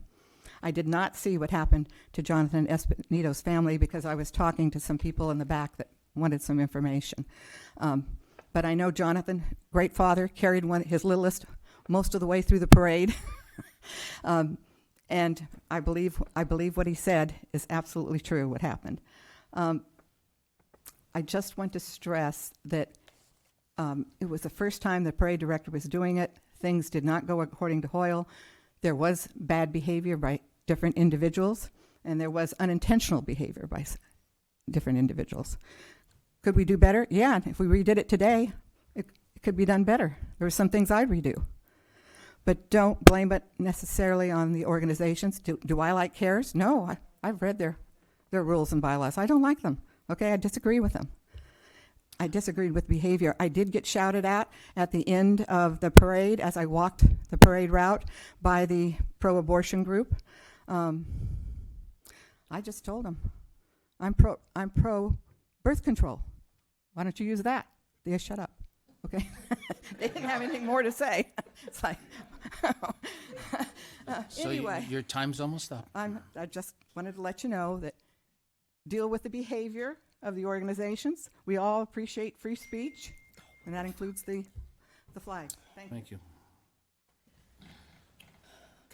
Speaker 16: I did not see what happened to Jonathan Esposito's family because I was talking to some people in the back that wanted some information. But I know Jonathan, great father, carried his littlest most of the way through the parade. And I believe what he said is absolutely true, what happened. I just want to stress that it was the first time the parade director was doing it. Things did not go according to Hoyle. There was bad behavior by different individuals, and there was unintentional behavior by different individuals. Could we do better? Yeah, if we redid it today, it could be done better. There are some things I'd redo. But don't blame it necessarily on the organizations. Do I like CARES? No, I've read their rules and bylaws. I don't like them. Okay, I disagree with them. I disagreed with behavior. I did get shouted at the end of the parade as I walked the parade route by the pro-abortion group. I just told them, I'm pro birth control. Why don't you use that? They shut up. Okay, they didn't have anything more to say. It's like,
Speaker 1: So
Speaker 16: anyway,
Speaker 1: your time's almost up.
Speaker 16: I just wanted to let you know that deal with the behavior of the organizations. We all appreciate free speech, and that includes the flag. Thank you.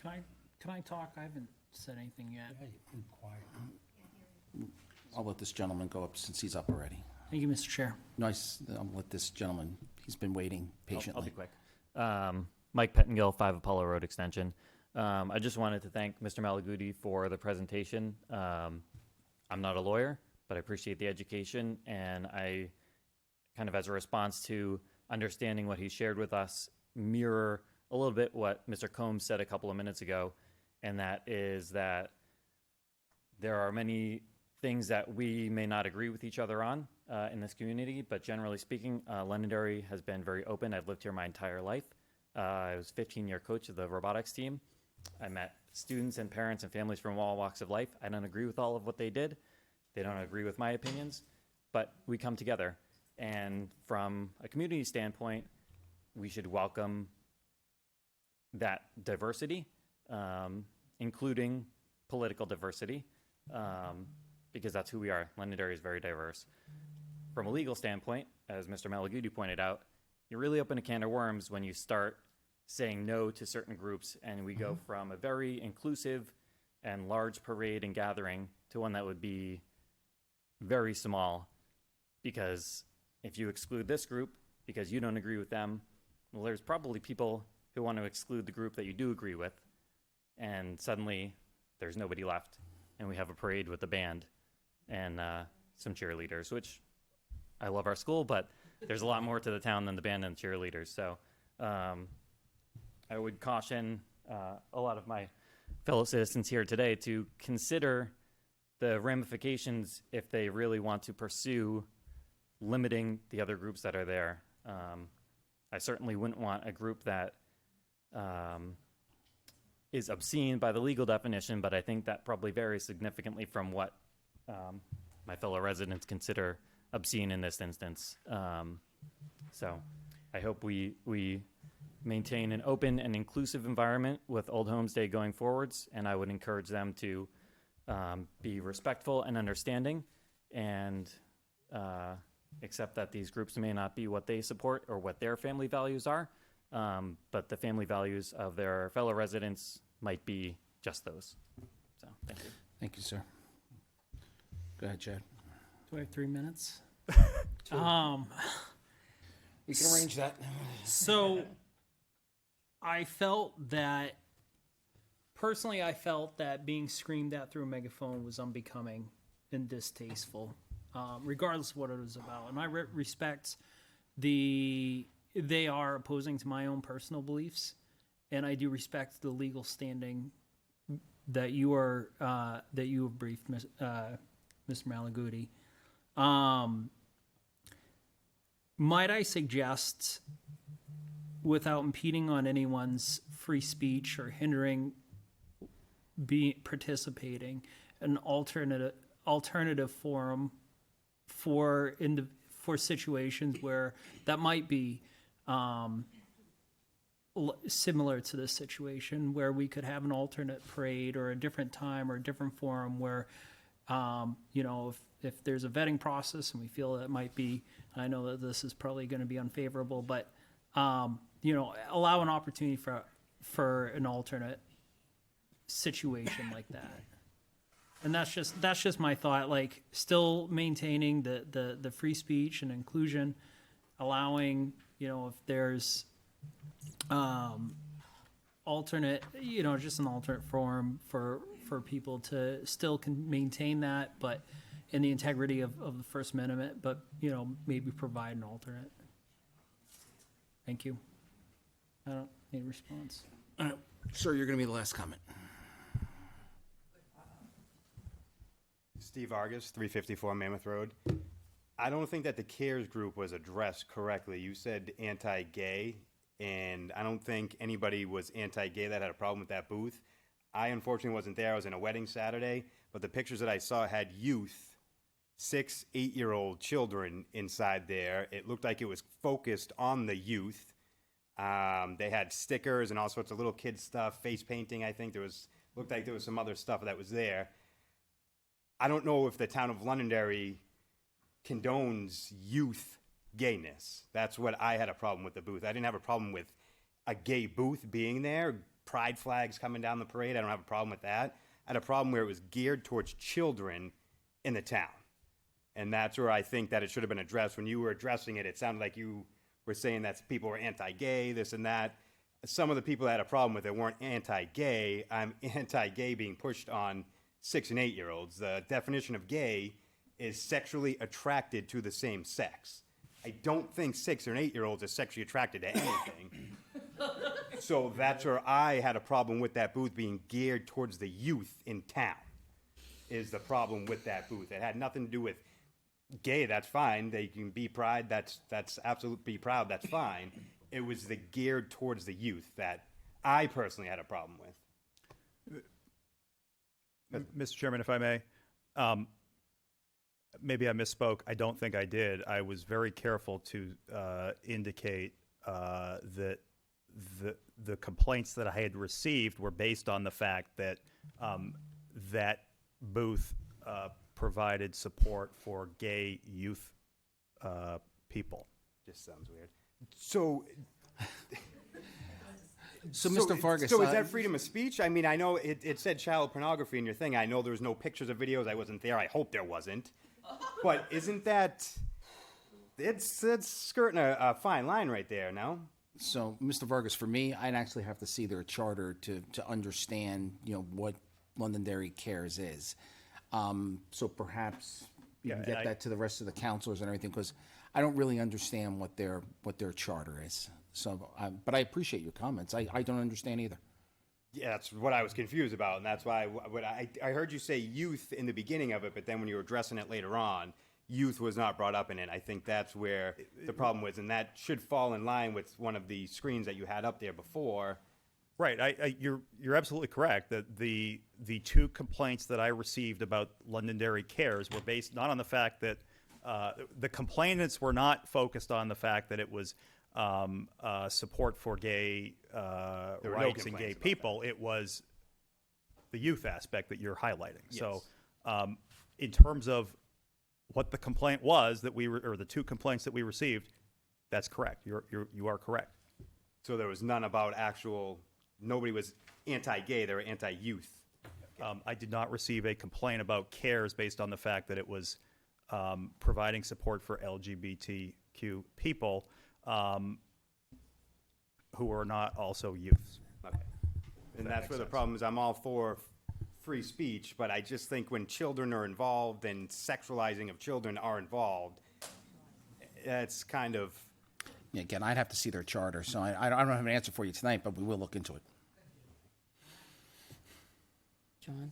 Speaker 17: Can I talk? I haven't said anything yet.
Speaker 1: I'll let this gentleman go up since he's up already.
Speaker 17: Thank you, Mr. Chair.
Speaker 1: Nice. I'll let this gentleman, he's been waiting patiently.
Speaker 18: I'll be quick. Mike Pettingill, 5 Apollo Road Extension. I just wanted to thank Mr. Malaguti for the presentation. I'm not a lawyer, but I appreciate the education, and I kind of, as a response to understanding what he shared with us, mirror a little bit what Mr. Combs said a couple of minutes ago, and that is that there are many things that we may not agree with each other on in this community, but generally speaking, Londonderry has been very open. I've lived here my entire life. I was a 15-year coach of the robotics team. I met students and parents and families from all walks of life. I don't agree with all of what they did. They don't agree with my opinions, but we come together. And from a community standpoint, we should welcome that diversity, including political diversity, because that's who we are. Londonderry is very diverse. From a legal standpoint, as Mr. Malaguti pointed out, you really open a can of worms when you start saying no to certain groups, and we go from a very inclusive and large parade and gathering to one that would be very small, because if you exclude this group because you don't agree with them, well, there's probably people who want to exclude the group that you do agree with, and suddenly there's nobody left, and we have a parade with a band and some cheerleaders, which I love our school, but there's a lot more to the town than the band and cheerleaders. So I would caution a lot of my fellow citizens here today to consider the ramifications if they really want to pursue limiting the other groups that are there. I certainly wouldn't want a group that is obscene by the legal definition, but I think that probably varies significantly from what my fellow residents consider obscene in this instance. So I hope we maintain an open and inclusive environment with Old Homes Day going forwards, and I would encourage them to be respectful and understanding, and accept that these groups may not be what they support or what their family values are, but the family values of their fellow residents might be just those. So, thank you.
Speaker 1: Thank you, sir. Go ahead, Chad.
Speaker 17: Do I have 3 minutes?
Speaker 1: We can arrange that.
Speaker 17: So, personally, I felt that being screamed at through a megaphone was unbecoming and distasteful, regardless of what it was about. And I respect they are opposing to my own personal beliefs, and I do respect the legal standing that you have briefed, Mr. Malaguti. Might I suggest, without impeding on anyone's free speech or hindering participating, an alternative forum for situations where that might be similar to this situation, where we could have an alternate parade or a different time or a different forum where, if there's a vetting process and we feel that it might be, I know that this is probably going to be unfavorable, but allow an opportunity for an alternate situation like that. And that's just my thought, like still maintaining the free speech and inclusion, allowing, if there's alternate, just an alternate forum for people to still can maintain that, but in the integrity of the First Amendment, but, maybe provide an alternate. Thank you. I don't need a response.
Speaker 1: All right. Sir, you're going to be the last comment.
Speaker 19: Steve Argus, 354 Mammoth Road. I don't think that the CARES group was addressed correctly. You said anti-gay, and I don't think anybody was anti-gay that had a problem with that booth. I unfortunately wasn't there. I was in a wedding Saturday, but the pictures that I saw had youth, 6, 8-year-old children inside there. It looked like it was focused on the youth. They had stickers and all sorts of little kid stuff, face painting. I think looked like there was some other stuff that was there. I don't know if the town of Londonderry condones youth gayness. That's what I had a problem with the booth. I didn't have a problem with a gay booth being there, pride flags coming down the parade. I don't have a problem with that. I had a problem where it was geared towards children in the town. And that's where I think that it should have been addressed. When you were addressing it, it sounded like you were saying that people were anti-gay, this and that. Some of the people that had a problem with it weren't anti-gay. I'm anti-gay being pushed on 6 and 8-year-olds. The definition of gay is sexually attracted to the same sex. I don't think 6 or 8-year-olds are sexually attracted to anything. So that's where I had a problem with that booth being geared towards the youth in town, is the problem with that booth. It had nothing to do with gay, that's fine. They can be pride, that's absolutely be proud, that's fine. It was the geared towards the youth that I personally had a problem with.
Speaker 9: Mr. Chairman, if I may, maybe I misspoke. I don't think I did. I was very careful to indicate that the complaints that I had received were based on the fact that that booth provided support for gay youth people.
Speaker 19: Just sounds weird. So,
Speaker 1: Mr. Vargas,
Speaker 19: so is that freedom of speech? I mean, I know it said child pornography in your thing. I know there was no pictures or videos. I wasn't there. I hope there wasn't. But isn't that, it's skirting a fine line right there, no?
Speaker 1: So, Mr. Vargas, for me, I'd actually have to see their charter to understand, what Londonderry Cares is. So perhaps you can get that to the rest of the counselors and everything, because I don't really understand what their charter is. So, but I appreciate your comments. I don't understand either.
Speaker 19: Yeah, that's what I was confused about, and that's why I heard you say youth in the beginning of it, but then when you were addressing it later on, youth was not brought up in it. I think that's where the problem was, and that should fall in line with one of the screens that you had up there before.
Speaker 9: Right, you're absolutely correct that the 2 complaints that I received about Londonderry Cares were based not on the fact that the complainants were not focused on the fact that it was support for gay rights and gay people. It was the youth aspect that you're highlighting. Yes. So, in terms of what the complaint was that or the 2 complaints that we received, that's correct. You are correct.
Speaker 19: So there was none about nobody was anti-gay, they were anti-youth.
Speaker 9: I did not receive a complaint about CARES based on the fact that it was providing support for LGBTQ people who are not also youths.
Speaker 19: Okay. And that's where the problem is. I'm all for free speech, but I just think when children are involved and sexualizing of children are involved, it's kind of...
Speaker 1: Yeah, again, I'd have to see their charter, so I don't have an answer for you tonight, but we will look into it.
Speaker 11: John?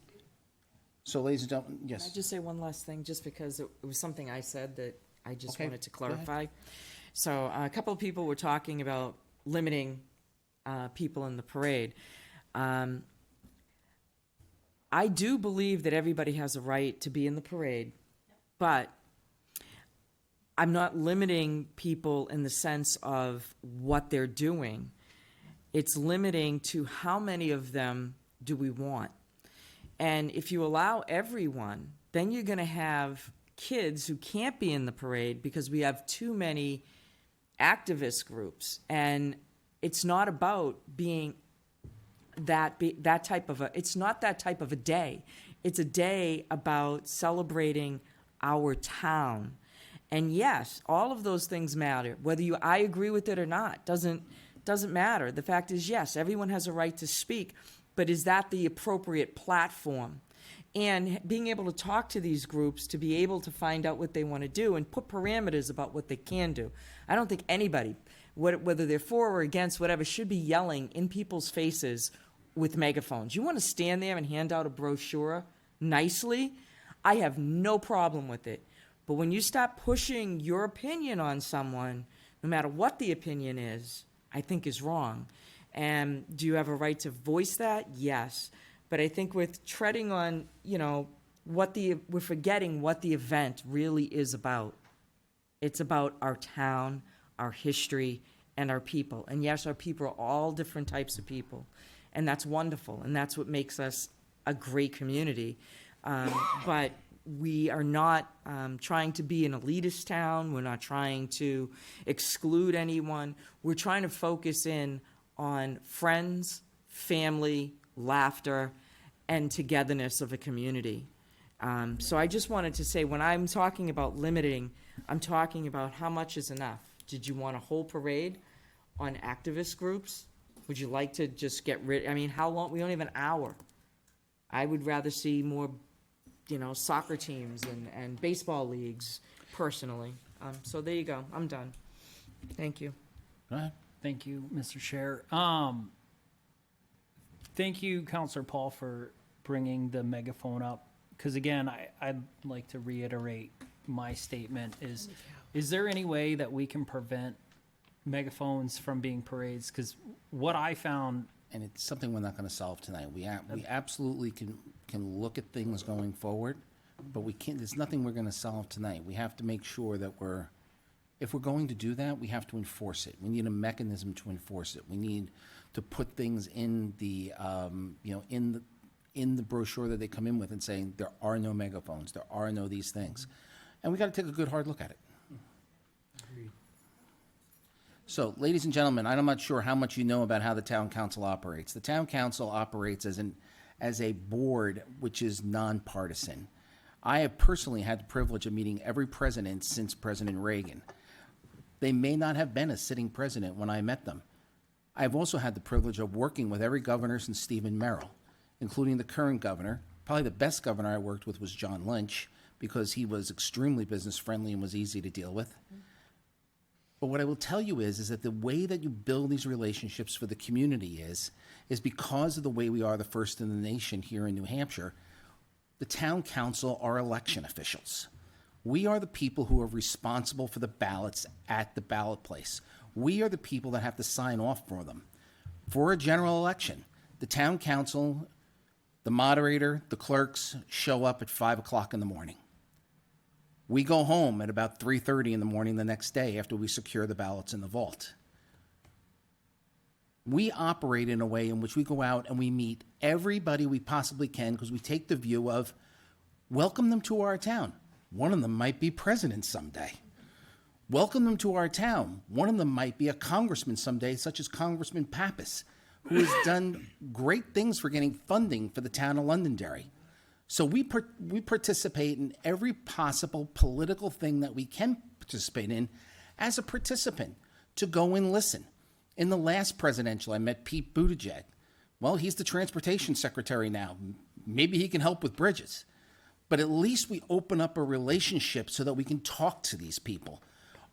Speaker 1: So, ladies and gentlemen, yes.
Speaker 11: Can I just say one last thing, just because it was something I said that I just
Speaker 1: Okay,
Speaker 11: wanted to
Speaker 1: go ahead.
Speaker 11: clarify. So a couple of people were talking about limiting people in the parade. I do believe that everybody has a right to be in the parade, but I'm not limiting people in the sense of what they're doing. It's limiting to how many of them do we want. And if you allow everyone, then you're going to have kids who can't be in the parade because we have too many activist groups. And it's not about being that type of it's not that type of a day. It's a day about celebrating our town. And yes, all of those things matter. Whether I agree with it or not doesn't matter. The fact is, yes, everyone has a right to speak, but is that the appropriate platform? And being able to talk to these groups to be able to find out what they want to do and put parameters about what they can do. I don't think anybody, whether they're for or against, whatever, should be yelling in people's faces with megaphones. You want to stand there and hand out a brochure nicely? I have no problem with it. But when you start pushing your opinion on someone, no matter what the opinion is, I think is wrong. And do you have a right to voice that? Yes. But I think with treading on, we're forgetting what the event really is about. It's about our town, our history, and our people. And yes, our people are all different types of people. And that's wonderful. And that's what makes us a great community. But we are not trying to be an elitist town. We're not trying to exclude anyone. We're trying to focus in on friends, family, laughter, and togetherness of a community. So I just wanted to say, when I'm talking about limiting, I'm talking about how much is enough. Did you want a whole parade on activist groups? Would you like to just get rid, I mean, how long, we only have an hour. I would rather see more, soccer teams and baseball leagues, personally. So there you go, I'm done. Thank you.
Speaker 17: Go ahead. Thank you, Mr. Chair. Thank you, Councilor Paul, for bringing the megaphone up. Because again, I'd like to reiterate my statement is there any way that we can prevent megaphones from being parades? Because what I found,
Speaker 20: and it's something we're not going to solve tonight. We absolutely can look at things going forward, but we can't. There's nothing we're going to solve tonight. We have to make sure that if we're going to do that, we have to enforce it. We need a mechanism to enforce it. We need to put things in the in the brochure that they come in with and saying there are no megaphones, there are no these things, and we got to take a good hard look at it. So, ladies and gentlemen, I'm not sure how much you know about how the town council operates. The town council operates as a board which is nonpartisan. I have personally had the privilege of meeting every president since President Reagan. They may not have been a sitting president when I met them. I've also had the privilege of working with every governor since Stephen Merrill, including the current governor. Probably the best governor I worked with was John Lynch, because he was extremely business friendly and was easy to deal with. But what I will tell you is that the way that you build these relationships for the community is because of the way we are the first in the nation here in New Hampshire. The town council are election officials. We are the people who are responsible for the ballots at the ballot place. We are the people that have to sign off for them. For a general election, the town council, the moderator, the clerks show up at 5 o'clock in the morning. We go home at about 3:30 in the morning the next day after we secure the ballots in the vault. We operate in a way in which we go out and we meet everybody we possibly can, because we take the view of welcome them to our town. One of them might be president someday. Welcome them to our town. One of them might be a congressman someday, such as Congressman Pappas, who has done great things for getting funding for the town of Londonderry. So we participate in every possible political thing that we can participate in as a participant, to go and listen. In the last presidential, I met Pete Buttigieg. Well, he's the transportation secretary now. Maybe he can help with bridges. But at least we open up a relationship so that we can talk to these people.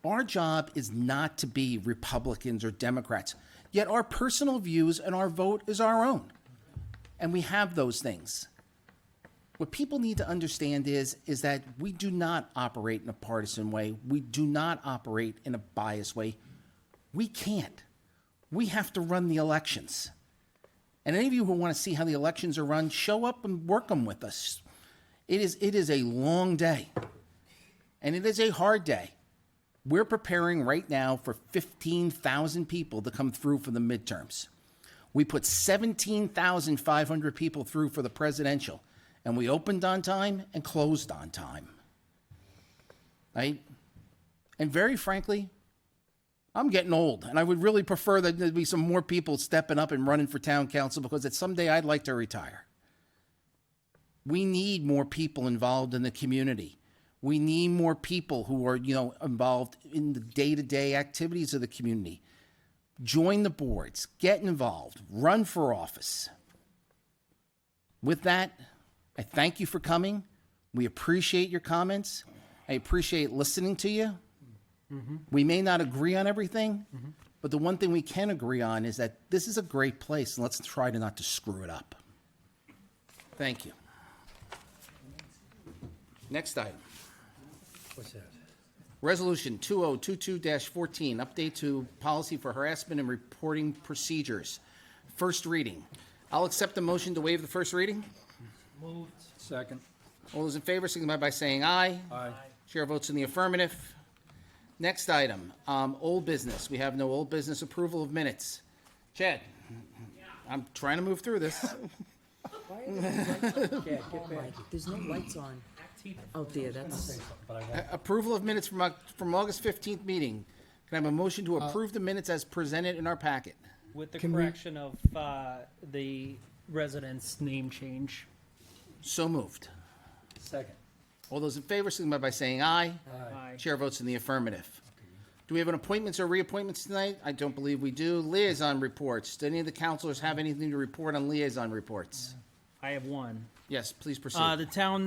Speaker 20: Our job is not to be Republicans or Democrats, yet our personal views and our vote is our own. And we have those things. What people need to understand is that we do not operate in a partisan way. We do not operate in a biased way. We can't. We have to run the elections. And any of you who want to see how the elections are run, show up and work them with us. It is a long day, and it is a hard day. We're preparing right now for 15,000 people to come through for the midterms. We put 17,500 people through for the presidential, and we opened on time and closed on time. Right? And very frankly, I'm getting old, and I would really prefer that there'd be some more people stepping up and running for town council, because at someday I'd like to retire. We need more people involved in the community. We need more people who are, involved in the day-to-day activities of the community. Join the boards, get involved, run for office. With that, I thank you for coming. We appreciate your comments. I appreciate listening to you. Mm-hmm. We may not agree on everything, but the one thing we can agree on is that this is a great place, and let's try to not to screw it up. Thank you. Next item.
Speaker 10: What's that?
Speaker 20: Resolution 2022-14, update to policy for harassment and reporting procedures. First reading. I'll accept the motion to waive the first reading.
Speaker 10: Moved. Second.
Speaker 20: All those in favor, signify by saying aye.
Speaker 10: Aye.
Speaker 20: Chair votes in the affirmative. Next item, old business. We have no old business. Approval of minutes. Chad, I'm trying to move through this.
Speaker 11: Why are there there's no lights on out there. That's
Speaker 20: Approval of minutes from August 15th meeting. Can I have a motion to approve the minutes as presented in our packet?
Speaker 17: with the correction of the resident's name change.
Speaker 20: So moved.
Speaker 10: Second.
Speaker 20: All those in favor, signify by saying aye.
Speaker 17: Aye.
Speaker 20: Chair votes in the affirmative. Do we have an appointments or reappointments tonight? I don't believe we do. Liaison reports. Do any of the councilors have anything to report on liaison reports?
Speaker 17: I have one.
Speaker 20: Yes, please proceed.
Speaker 17: The town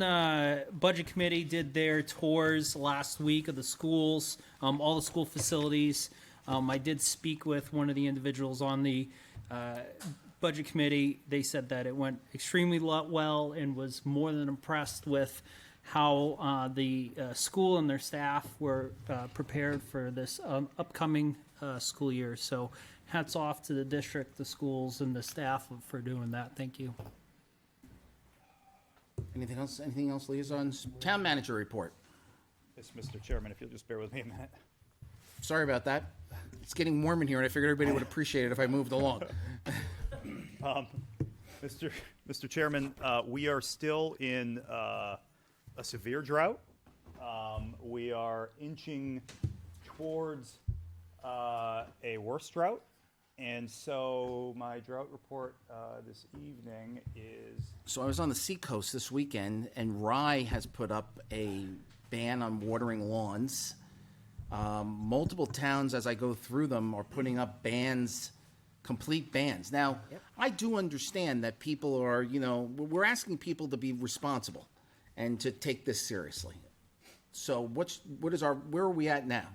Speaker 17: budget committee did their tours last week of the schools, all the school facilities. I did speak with one of the individuals on the budget committee. They said that it went extremely well and was more than impressed with how the school and their staff were prepared for this upcoming school year. So hats off to the district, the schools, and the staff for doing that. Thank you.
Speaker 20: Anything else? Anything else, liaisons? Town manager report.
Speaker 9: Yes, Mr. Chairman, if you'll just bear with me a minute.
Speaker 20: Sorry about that. It's getting warm in here, and I figured everybody would appreciate it if I moved along.
Speaker 9: Mr. Chairman, we are still in a severe drought. We are inching towards a worse drought. And so my drought report this evening is...
Speaker 20: So I was on the Seacoast this weekend, and Rye has put up a ban on watering lawns. Multiple towns, as I go through them, are putting up bans, complete bans. Now, I do understand that people are, we're asking people to be responsible and to take this seriously. So where are we at now?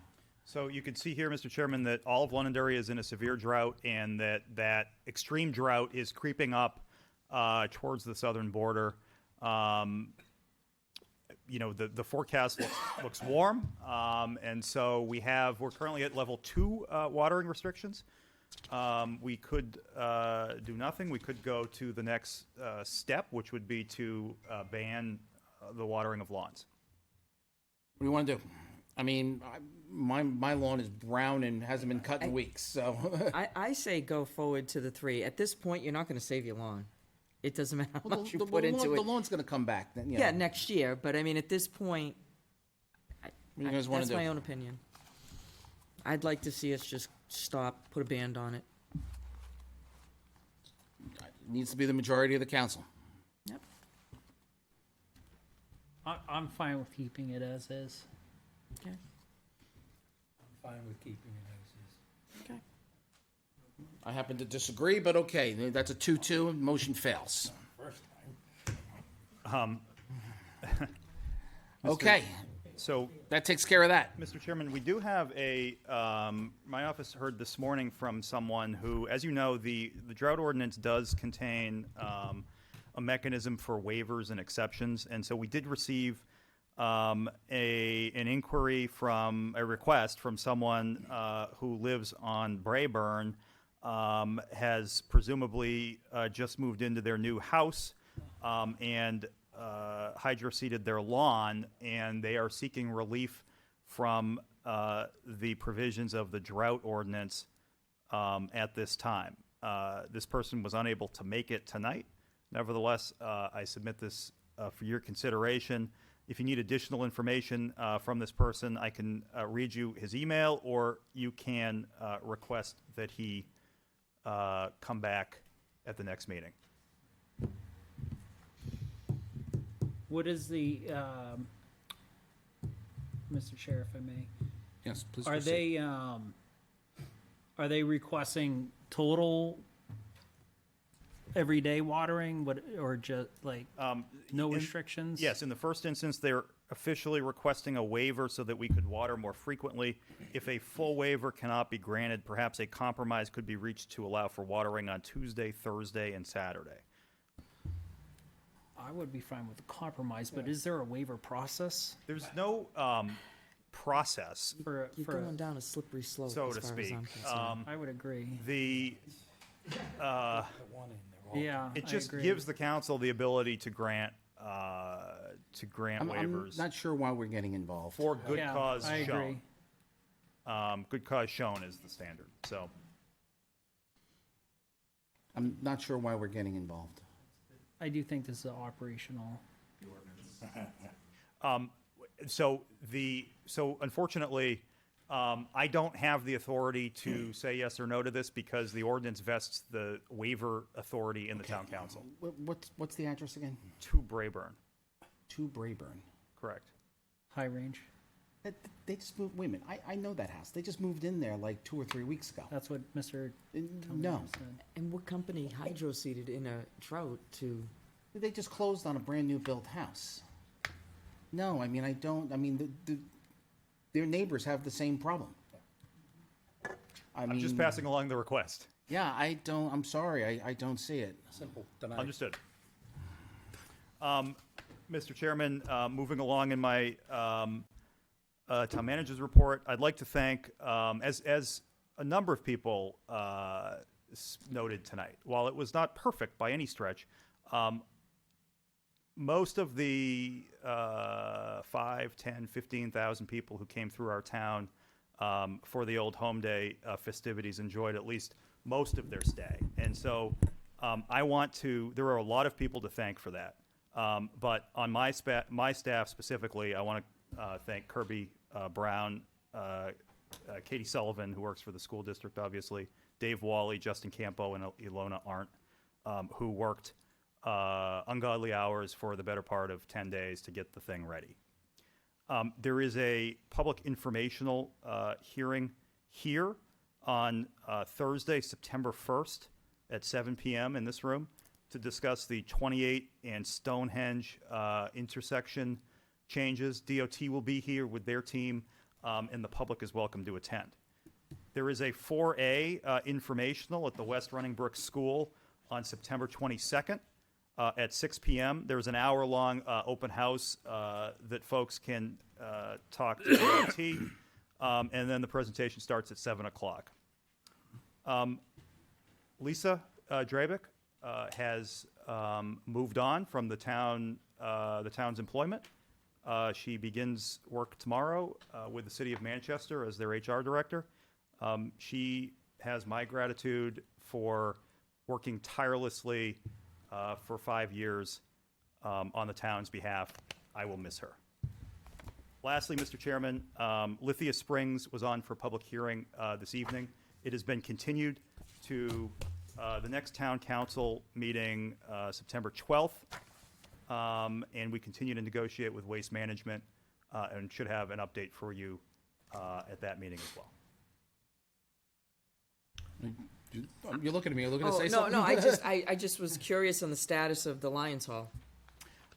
Speaker 9: So you can see here, Mr. Chairman, that all of Londonderry is in a severe drought, and that extreme drought is creeping up towards the southern border. The forecast looks warm, and so we're currently at level 2 watering restrictions. We could do nothing. We could go to the next step, which would be to ban the watering of lawns.
Speaker 20: What do you want to do? I mean, my lawn is brown and hasn't been cut in weeks, so.
Speaker 11: I say go forward to the 3. At this point, you're not going to save your lawn. It doesn't matter how much you put into it.
Speaker 20: The lawn's going to come back. Then,
Speaker 11: Yeah, next year. But I mean, at this point,
Speaker 20: What do you guys wanna
Speaker 11: that's
Speaker 20: do?
Speaker 11: my own opinion. I'd like to see us just stop, put a band on it.
Speaker 20: It needs to be the majority of the council.
Speaker 11: Yep.
Speaker 17: I'm fine with keeping it as is.
Speaker 11: Okay.
Speaker 10: I'm fine with keeping it as is.
Speaker 11: Okay.
Speaker 20: I happen to disagree, but okay, that's a 2-2, motion fails.
Speaker 10: First time.
Speaker 20: Okay,
Speaker 9: so
Speaker 20: that takes care of that.
Speaker 9: Mr. Chairman, we do have my office heard this morning from someone who, as you know, the drought ordinance does contain a mechanism for waivers and exceptions, and so we did receive an inquiry from a request from someone who lives on Brayburn, has presumably just moved into their new house and hydroseeded their lawn, and they are seeking relief from the provisions of the drought ordinance at this time. This person was unable to make it tonight. Nevertheless, I submit this for your consideration. If you need additional information from this person, I can read you his email, or you can request that he come back at the next meeting.
Speaker 17: What is the, Mr. Chair, if I may?
Speaker 20: Yes, please
Speaker 17: Are
Speaker 20: proceed.
Speaker 17: they requesting total everyday watering, or just like no restrictions?
Speaker 9: Yes, in the first instance, they're officially requesting a waiver so that we could water more frequently. If a full waiver cannot be granted, perhaps a compromise could be reached to allow for watering on Tuesday, Thursday, and Saturday.
Speaker 17: I would be fine with the compromise, but is there a waiver process?
Speaker 9: There's no process,
Speaker 17: For
Speaker 11: You're going down a slippery slope,
Speaker 9: so
Speaker 11: as
Speaker 9: to
Speaker 11: far
Speaker 9: speak.
Speaker 11: as I'm concerned.
Speaker 17: I would agree. Yeah,
Speaker 9: It
Speaker 17: I
Speaker 9: just
Speaker 17: agree.
Speaker 9: gives the council the ability to grant
Speaker 20: I'm
Speaker 9: waivers
Speaker 20: not sure why we're getting involved.
Speaker 9: for good
Speaker 17: Yeah,
Speaker 9: cause
Speaker 17: I
Speaker 9: shown.
Speaker 17: agree.
Speaker 9: Good cause shown is the standard. So
Speaker 20: I'm not sure why we're getting involved.
Speaker 17: I do think this is operational.
Speaker 9: So unfortunately, I don't have the authority to say yes or no to this because the ordinance vests the waiver authority in the town council.
Speaker 20: What's the address again?
Speaker 9: 2 Brayburn.
Speaker 20: to Brayburn.
Speaker 9: Correct.
Speaker 17: High Range.
Speaker 20: They just moved. Wait a minute. I know that house. They just moved in there like 2 or 3 weeks ago.
Speaker 17: That's what Mr.
Speaker 20: No.
Speaker 17: said.
Speaker 11: And what company hydro seeded in a drought to?
Speaker 20: They just closed on a brand new built house. No, I mean, I don't. I mean, their neighbors have the same problem.
Speaker 9: I'm just passing along the request.
Speaker 20: Yeah, I don't. I'm sorry. I don't see it.
Speaker 10: Simple, deny.
Speaker 9: Understood. Mr. Chairman, moving along in my town manager's report, I'd like to thank, as a number of people noted tonight, while it was not perfect by any stretch, most of the 5, 10, 15,000 people who came through our town for the Old Home Day festivities enjoyed at least most of their stay. And so there are a lot of people to thank for that. But on my staff specifically, I want to thank Kirby Brown, Katie Sullivan, who works for the school district, obviously, Dave Wally, Justin Campo, and Ilona Arndt, who worked ungodly hours for the better part of 10 days to get the thing ready. There is a public informational hearing here on Thursday, September 1st at 7 p.m. in this room to discuss the 28 and Stonehenge intersection changes. DOT will be here with their team, and the public is welcome to attend. There is a 4A informational at the West Running Brook School on September 22nd at 6 p.m. There's an hour-long open house that folks can talk to DOT, and then the presentation starts at 7 o'clock. Lisa Drabick has moved on from the town's employment. She begins work tomorrow with the City of Manchester as their HR director. She has my gratitude for working tirelessly for 5 years on the town's behalf. I will miss her. Lastly, Mr. Chairman, Lithia Springs was on for public hearing this evening. It has been continued to the next town council meeting, September 12th, and we continue to negotiate with Waste Management and should have an update for you at that meeting as well.
Speaker 20: You're looking at me. You're looking to say
Speaker 11: no,
Speaker 20: something?
Speaker 11: no. I just was curious on the status of the Lions Hall.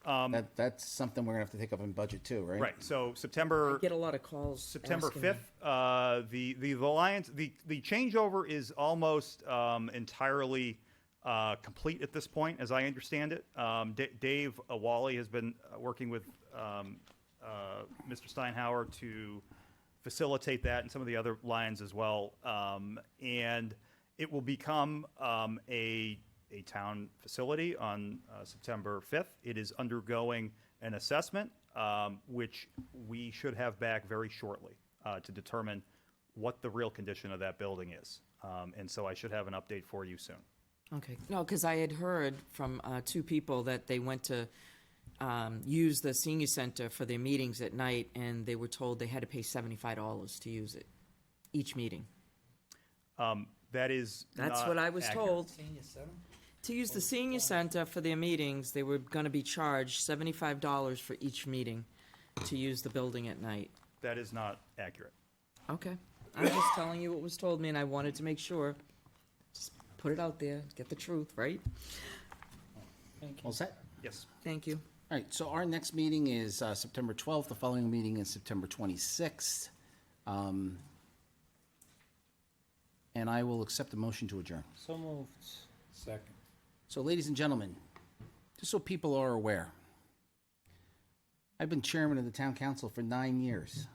Speaker 20: That's something we're gonna have to take up in budget too, right?
Speaker 9: Right. So September.
Speaker 11: I get a lot of calls.
Speaker 9: September
Speaker 11: asking me.
Speaker 9: 5th. The Lions. The changeover is almost entirely complete at this point, as I understand it. Dave Wally has been working with Mr. Steinhauer to facilitate that, and some of the other Lions as well. And it will become a town facility on September 5th. It is undergoing an assessment, which we should have back very shortly to determine what the real condition of that building is. And so I should have an update for you soon.
Speaker 11: Okay. No, because I had heard from 2 people that they went to use the senior center for their meetings at night, and they were told they had to pay $75 to use it each meeting.
Speaker 9: That is
Speaker 11: That's
Speaker 9: not
Speaker 11: what I was
Speaker 9: accurate.
Speaker 11: told. To use the senior center for their meetings, they were going to be charged $75 for each meeting to use the building at night.
Speaker 9: That is not accurate.
Speaker 11: Okay. I'm just telling you what was told me, and I wanted to make sure. Just put it out there, get the truth, right?
Speaker 20: All set?
Speaker 9: Yes.
Speaker 11: Thank you.
Speaker 20: All right, so our next meeting is September 12th. The following meeting is September 26th. And I will accept a motion to adjourn.
Speaker 17: So moved.
Speaker 10: Second.
Speaker 20: So, ladies and gentlemen, just so people are aware, I've been chairman of the town council for 9 years.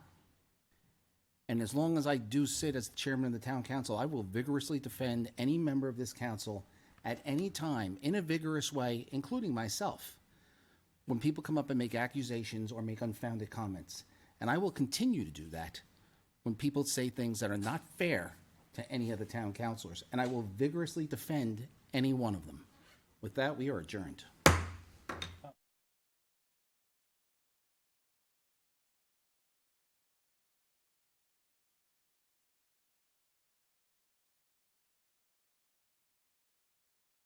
Speaker 20: And as long as I do sit as chairman of the town council, I will vigorously defend any member of this council at any time in a vigorous way, including myself, when people come up and make accusations or make unfounded comments. And I will continue to do that when people say things that are not fair to any of the town councilors. And I will vigorously defend any one of them. With that, we are adjourned.